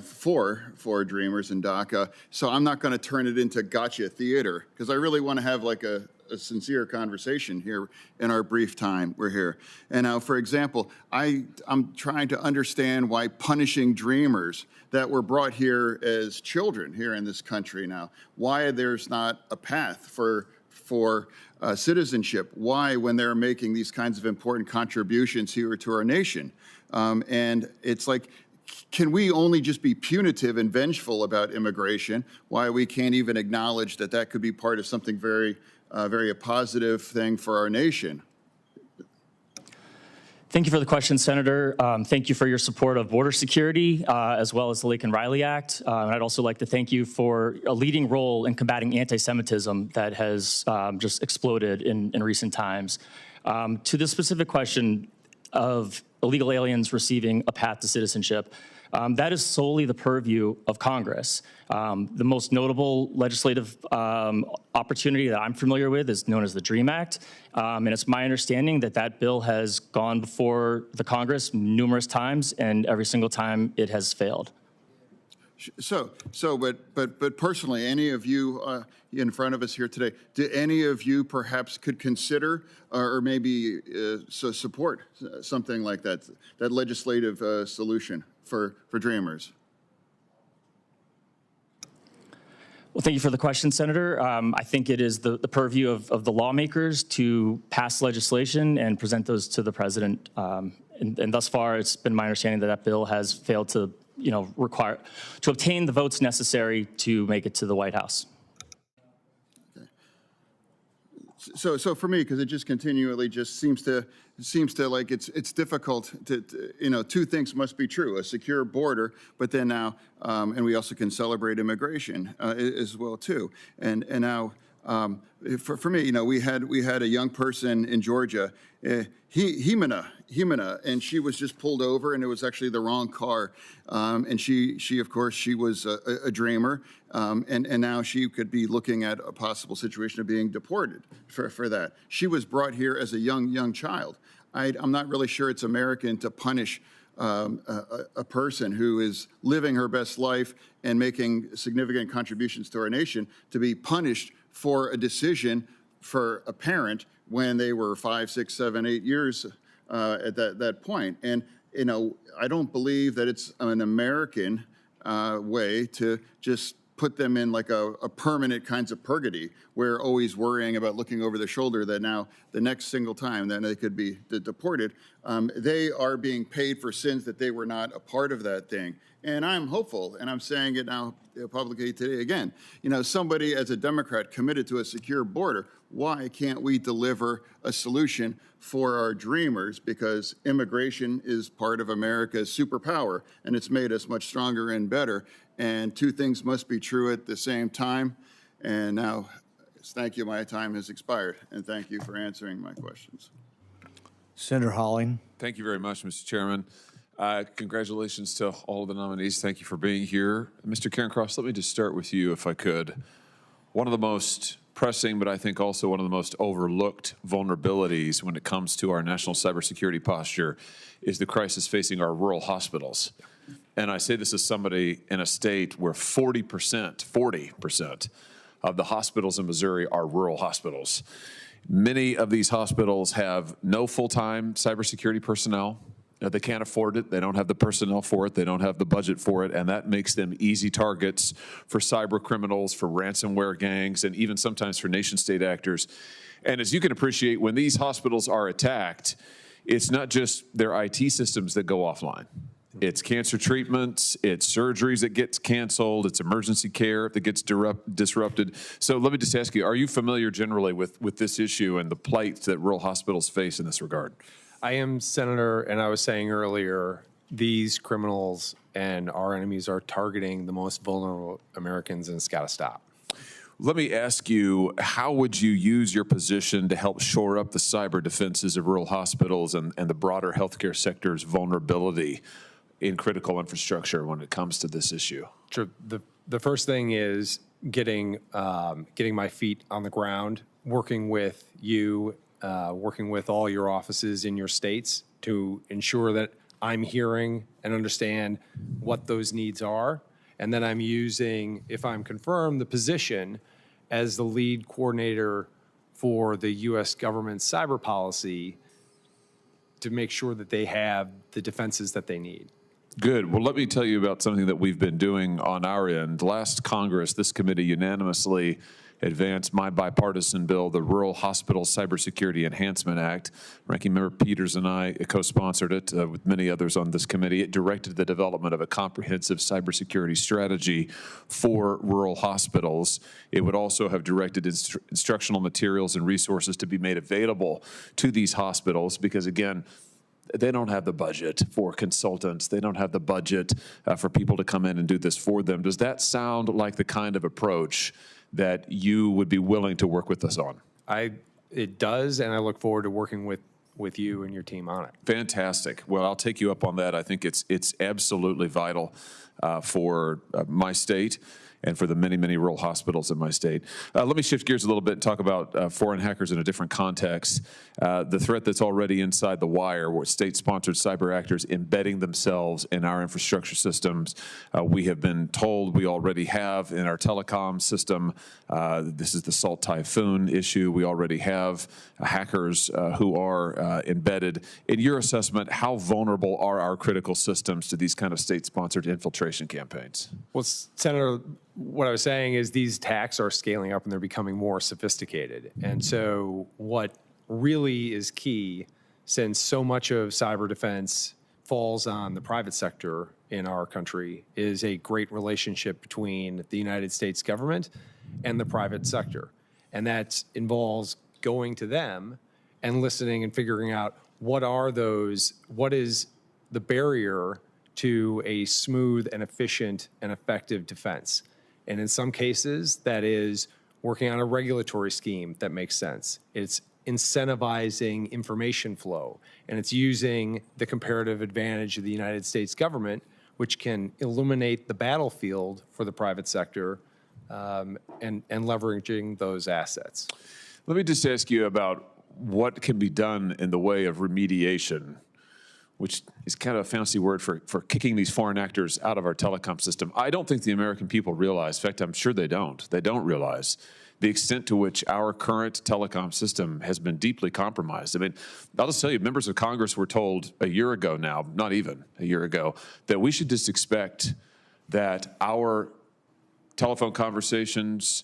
for Dreamers and DACA. So I'm not going to turn it into gotcha theater, because I really want to have like a a sincere conversation here in our brief time we're here. And now, for example, I'm trying to understand why punishing dreamers that were brought here as children here in this country now, why there's not a path for citizenship, why when they're making these kinds of important contributions here to our nation. And it's like, can we only just be punitive and vengeful about immigration? Why we can't even acknowledge that that could be part of something very a positive thing for our nation? Thank you for the question, Senator. Thank you for your support of border security, as well as the Laken Riley Act. And I'd also like to thank you for a leading role in combating anti-Semitism that has just exploded in recent times. To the specific question of illegal aliens receiving a path to citizenship, that is solely the purview of Congress. The most notable legislative opportunity that I'm familiar with is known as the DREAM Act. And it's my understanding that that bill has gone before the Congress numerous times, and every single time it has failed. But personally, any of you in front of us here today, do any of you perhaps could consider or maybe support something like that legislative solution for Dreamers? Well, thank you for the question, Senator. I think it is the purview of the lawmakers to pass legislation and present those to the president. And thus far, it's been my understanding that that bill has failed to obtain the votes necessary to make it to the White House. Okay. So for me, because it just continually just seems to like it's difficult to two things must be true: a secure border, but then now, and we also can celebrate immigration as well too. And now, for me, we had a young person in Georgia, Himena, and she was just pulled over, and it was actually the wrong car. And she of course, she was a dreamer, and now she could be looking at a possible situation of being deported for that. She was brought here as a young child. I'm not really sure it's American to punish a person who is living her best life and making significant contributions to our nation to be punished for a decision for a parent when they were 5, 6, 7, 8 years at that point. And I don't believe that it's an American way to just put them in like a permanent kinds of purgatory where always worrying about looking over their shoulder that now the next single time that they could be deported. They are being paid for sins that they were not a part of that thing. And I'm hopeful, and I'm saying it now publicly today again, somebody as a Democrat committed to a secure border, why can't we deliver a solution for our dreamers? Because immigration is part of America's superpower, and it's made us much stronger and better. And two things must be true at the same time. And now, thank you, my time has expired, and thank you for answering my questions. Senator Holling. Thank you very much, Mr. Chairman. Congratulations to all of the nominees. Thank you for being here. Mr. Cairncross, let me just start with you, if I could. One of the most pressing, but I think also one of the most overlooked vulnerabilities when it comes to our national cybersecurity posture is the crisis facing our rural hospitals. And I say this as somebody in a state where 40% of the hospitals in Missouri are rural hospitals. Many of these hospitals have no full-time cybersecurity personnel. They can't afford it. They don't have the personnel for it. They don't have the budget for it. And that makes them easy targets for cyber criminals, for ransomware gangs, and even sometimes for nation-state actors. And as you can appreciate, when these hospitals are attacked, it's not just their IT systems that go offline. It's cancer treatments, it's surgeries that gets canceled, it's emergency care that gets disrupted. So let me just ask you, are you familiar generally with this issue and the plight that rural hospitals face in this regard? I am, Senator, and I was saying earlier, these criminals and our enemies are targeting the most vulnerable Americans, and it's got to stop. Let me ask you, how would you use your position to help shore up the cyber defenses of rural hospitals and the broader healthcare sector's vulnerability in critical infrastructure when it comes to this issue? Sure. The first thing is getting my feet on the ground, working with you, working with all your offices in your states to ensure that I'm hearing and understand what those needs are. And then I'm using, if I'm confirmed, the position as the lead coordinator for the U.S. government's cyber policy to make sure that they have the defenses that they need. Good. Well, let me tell you about something that we've been doing on our end. Last Congress, this committee unanimously advanced my bipartisan bill, the Rural Hospital Cybersecurity Enhancement Act. Ranking Member Peters and I co-sponsored it with many others on this committee. It directed the development of a comprehensive cybersecurity strategy for rural hospitals. It would also have directed instructional materials and resources to be made available to these hospitals because, again, they don't have the budget for consultants. They don't have the budget for people to come in and do this for them. Does that sound like the kind of approach that you would be willing to work with us on? It does, and I look forward to working with you and your team on it. Fantastic. Well, I'll take you up on that. I think it's absolutely vital for my state and for the many, many rural hospitals in my state. Let me shift gears a little bit and talk about foreign hackers in a different context. The threat that's already inside the wire, where state-sponsored cyber actors embedding themselves in our infrastructure systems. We have been told we already have in our telecom system. This is the Salt Typhoon issue. We already have hackers who are embedded. In your assessment, how vulnerable are our critical systems to these kind of state-sponsored infiltration campaigns? Well, Senator, what I was saying is these attacks are scaling up and they're becoming more sophisticated. And so what really is key, since so much of cyber defense falls on the private sector in our country, is a great relationship between the United States government and the private sector. And that involves going to them and listening and figuring out what is the barrier to a smooth and efficient and effective defense. And in some cases, that is working on a regulatory scheme that makes sense. It's incentivizing information flow, and it's using the comparative advantage of the United States government, which can illuminate the battlefield for the private sector and leveraging those assets. Let me just ask you about what can be done in the way of remediation, which is kind of a fancy word for kicking these foreign actors out of our telecom system. I don't think the American people realize, in fact, I'm sure they don't realize the extent to which our current telecom system has been deeply compromised. I mean, I'll just tell you, members of Congress were told a year ago now, not even a year ago, that we should just expect that our telephone conversations,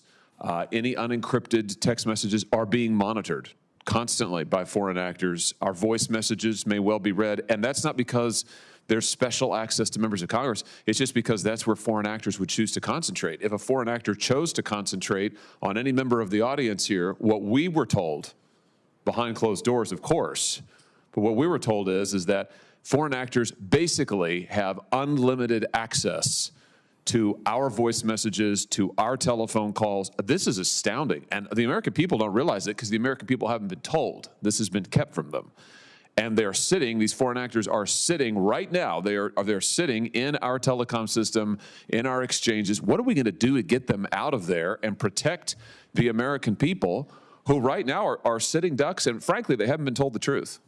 any unencrypted text messages are being monitored constantly by foreign actors. Our voice messages may well be read, and that's not because there's special access to members of Congress. It's just because that's where foreign actors would choose to concentrate. If a foreign actor chose to concentrate on any member of the audience here, what we were told, behind closed doors, of course, but what we were told is that foreign actors basically have unlimited access to our voice messages, to our telephone calls. This is astounding. And the American people don't realize it because the American people haven't been told. This has been kept from them. And they're sitting, these foreign actors are sitting right now, they're sitting in our telecom system, in our exchanges. What are we going to do to get them out of there and protect the American people who right now are sitting ducks and frankly, they haven't been told the truth?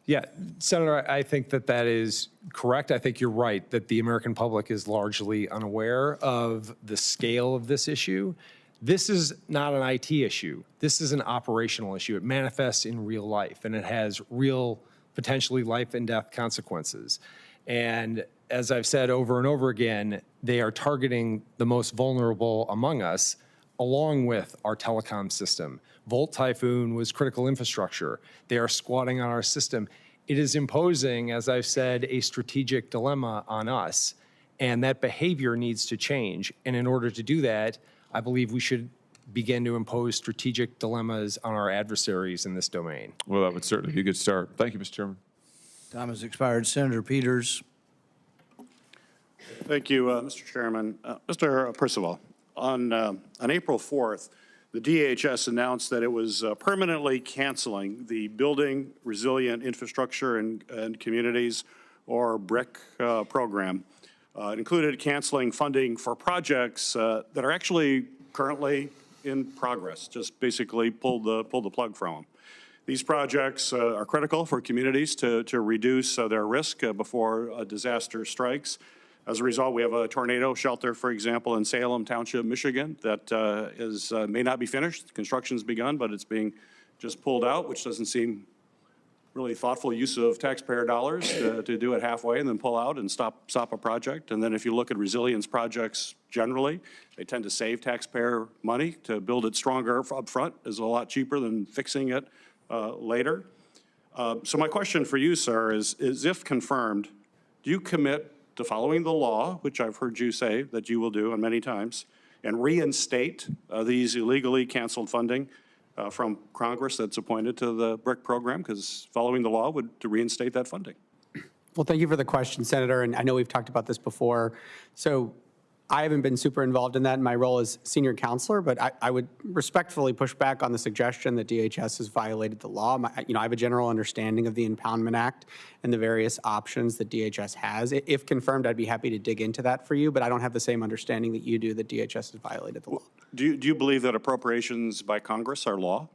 Yeah, Senator, I think that is correct. I think you're right that the American public is largely unaware of the scale of this issue. This is not an IT issue. This is an operational issue. It manifests in real life, and it has real, potentially life and death consequences. And as I've said over and over again, they are targeting the most vulnerable among us, along with our telecom system. Volt Typhoon was critical infrastructure. They are squatting on our system. It is imposing, as I've said, a strategic dilemma on us, and that behavior needs to change. And in order to do that, I believe we should begin to impose strategic dilemmas on our adversaries in this domain. Well, that would certainly be a good start. Thank you, Mr. Chairman. Time has expired. Senator Peters. Thank you, Mr. Chairman. Mr. Percival, on April 4th, the DHS announced that it was permanently canceling the Building Resilient Infrastructure and Communities, or BRIC program. It included canceling funding for projects that are actually currently in progress, just basically pulled the plug from them. These projects are critical for communities to reduce their risk before a disaster strikes. As a result, we have a tornado shelter, for example, in Salem Township, Michigan, that may not be finished. Construction's begun, but it's being just pulled out, which doesn't seem really thoughtful use of taxpayer dollars to do it halfway and then pull out and stop a project. And then if you look at resilience projects generally, they tend to save taxpayer money. To build it stronger up front is a lot cheaper than fixing it later. So my question for you, sir, is if confirmed, do you commit to following the law, which I've heard you say that you will do and many times, and reinstate these illegally canceled funding from Congress that's appointed to the BRIC program, because following the law would to reinstate that funding? Well, thank you for the question, Senator, and I know we've talked about this before. So I haven't been super involved in that in my role as senior counselor, but I would respectfully push back on the suggestion that DHS has violated the law. I have a general understanding of the Impoundment Act and the various options that DHS has. If confirmed, I'd be happy to dig into that for you, but I don't have the same understanding that you do that DHS has violated the law. Do you believe that appropriations by Congress are law?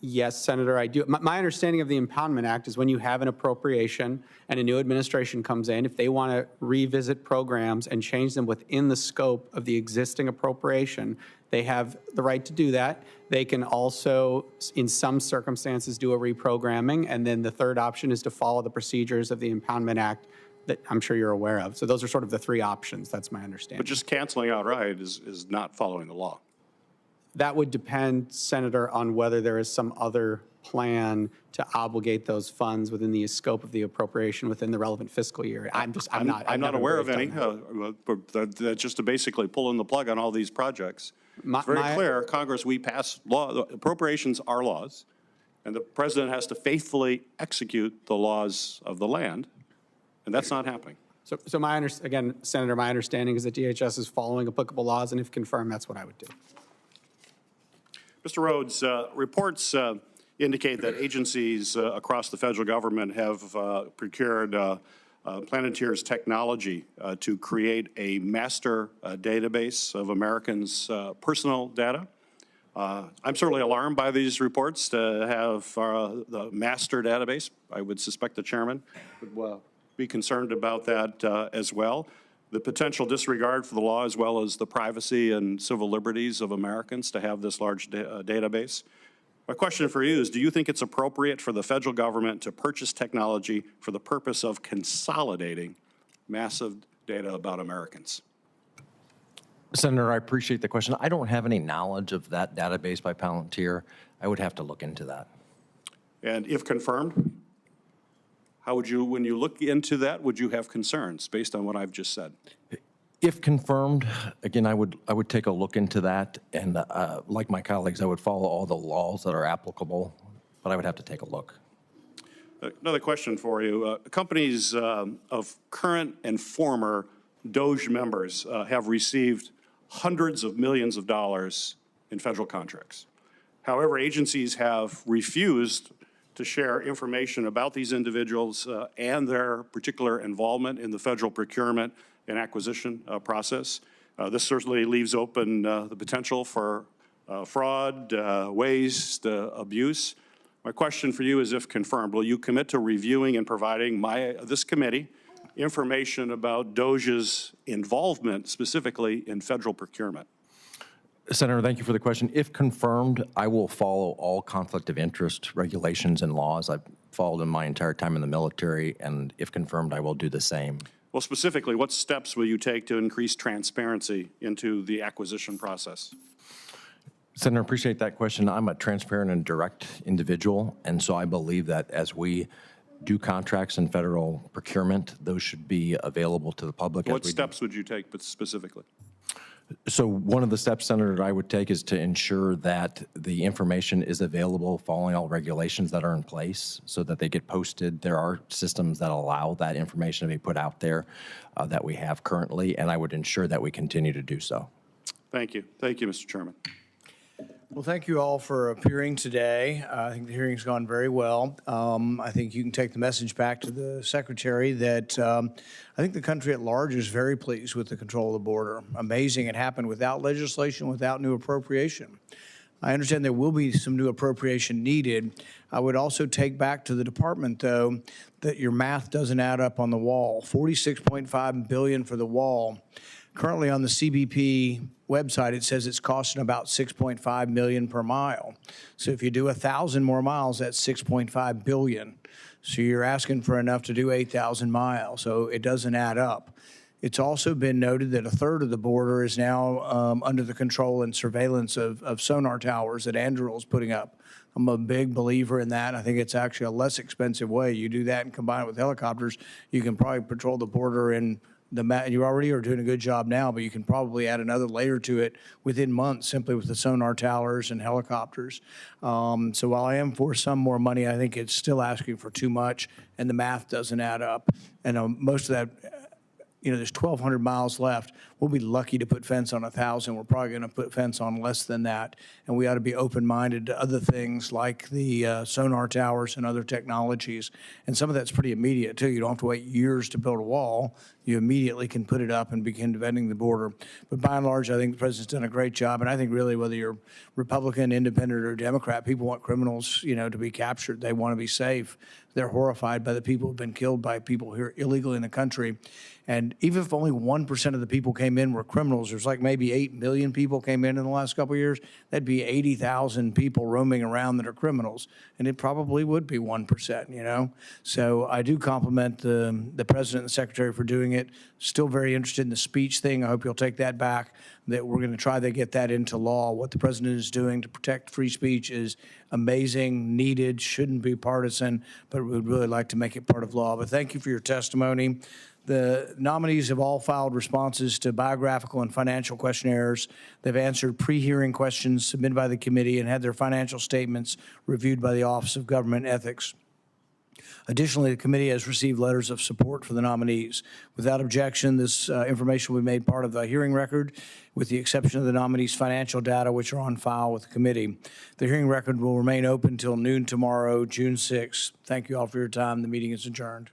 Yes, Senator, I do. My understanding of the Impoundment Act is when you have an appropriation and a new administration comes in, if they want to revisit programs and change them within the scope of the existing appropriation, they have the right to do that. They can also, in some circumstances, do a reprogramming. And then the third option is to follow the procedures of the Impoundment Act that I'm sure you're aware of. So those are sort of the three options. That's my understanding. But just canceling outright is not following the law. That would depend, Senator, on whether there is some other plan to obligate those funds within the scope of the appropriation within the relevant fiscal year. I'm not aware of any. That's just to basically pulling the plug on all these projects. It's very clear, Congress, we pass law. Appropriations are laws, and the president has to faithfully execute the laws of the land, and that's not happening. So again, Senator, my understanding is that DHS is following applicable laws, and if confirmed, that's what I would do. Mr. Rhodes, reports indicate that agencies across the federal government have procured Planeteer's technology to create a master database of Americans' personal data. I'm certainly alarmed by these reports to have the master database. I would suspect the chairman would be concerned about that as well. The potential disregard for the law as well as the privacy and civil liberties of Americans to have this large database. My question for you is, do you think it's appropriate for the federal government to purchase technology for the purpose of consolidating massive data about Americans? Senator, I appreciate the question. I don't have any knowledge of that database by Palantir. I would have to look into that. And if confirmed, how would you, when you look into that, would you have concerns based on what I've just said? If confirmed, again, I would take a look into that, and like my colleagues, I would follow all the laws that are applicable, but I would have to take a look. Another question for you. Companies of current and former DOGE members have received hundreds of millions of dollars in federal contracts. However, agencies have refused to share information about these individuals and their particular involvement in the federal procurement and acquisition process. This certainly leaves open the potential for fraud, waste, abuse. My question for you is, if confirmed, will you commit to reviewing and providing this committee information about DOGE's involvement specifically in federal procurement? Senator, thank you for the question. If confirmed, I will follow all conflict of interest regulations and laws I've followed in my entire time in the military, and if confirmed, I will do the same. Well, specifically, what steps will you take to increase transparency into the acquisition process? Senator, appreciate that question. I'm a transparent and direct individual, and so I believe that as we do contracts in federal procurement, those should be available to the public. What steps would you take specifically? So one of the steps, Senator, I would take is to ensure that the information is available following all regulations that are in place so that they get posted. There are systems that allow that information to be put out there that we have currently, and I would ensure that we continue to do so. Thank you. Thank you, Mr. Chairman. Well, thank you all for appearing today. I think the hearing's gone very well. I think you can take the message back to the Secretary that I think the country at large is very pleased with the control of the border. Amazing it happened without legislation, without new appropriation. I understand there will be some new appropriation needed. I would also take back to the department, though, that your math doesn't add up on the wall. $46.5 billion for the wall. Currently on the CBP website, it says it's costing about $6.5 million per mile. So if you do 1,000 more miles, that's $6.5 billion. So you're asking for enough to do 8,000 miles. So it doesn't add up. It's also been noted that a third of the border is now under the control and surveillance of sonar towers that Anduril is putting up. I'm a big believer in that. I think it's actually a less expensive way. You do that and combine it with helicopters, you can probably patrol the border in you already are doing a good job now, but you can probably add another layer to it within months simply with the sonar towers and helicopters. So while I am for some more money, I think it's still asking for too much, and the math doesn't add up. And most of that, there's 1,200 miles left. We'll be lucky to put fence on 1,000. We're probably going to put fence on less than that. And we ought to be open-minded to other things like the sonar towers and other technologies. And some of that's pretty immediate, too. You don't have to wait years to build a wall. You immediately can put it up and begin defending the border. But by and large, I think the president's done a great job. And I think really whether you're Republican, Independent, or Democrat, people want criminals, to be captured. They want to be safe. They're horrified by the people who've been killed by people here illegally in the country. And even if only 1% of the people came in were criminals, there's like maybe 8 million people came in the last couple of years. That'd be 80,000 people roaming around that are criminals. And it probably would be 1%, So I do compliment the president and the secretary for doing it. Still very interested in the speech thing. I hope you'll take that back, that we're going to try to get that into law. What the president is doing to protect free speech is amazing, needed, shouldn't be partisan, but we would really like to make it part of law. But thank you for your testimony. The nominees have all filed responses to biographical and financial questionnaires. They've answered pre-hearing questions submitted by the committee and had their financial statements reviewed by the Office of Government Ethics. Additionally, the committee has received letters of support for the nominees. Without objection, this information will be made part of the hearing record, with the exception of the nominees' financial data, which are on file with the committee. The hearing record will remain open until noon tomorrow, June 6th. Thank you all for your time. The meeting is adjourned.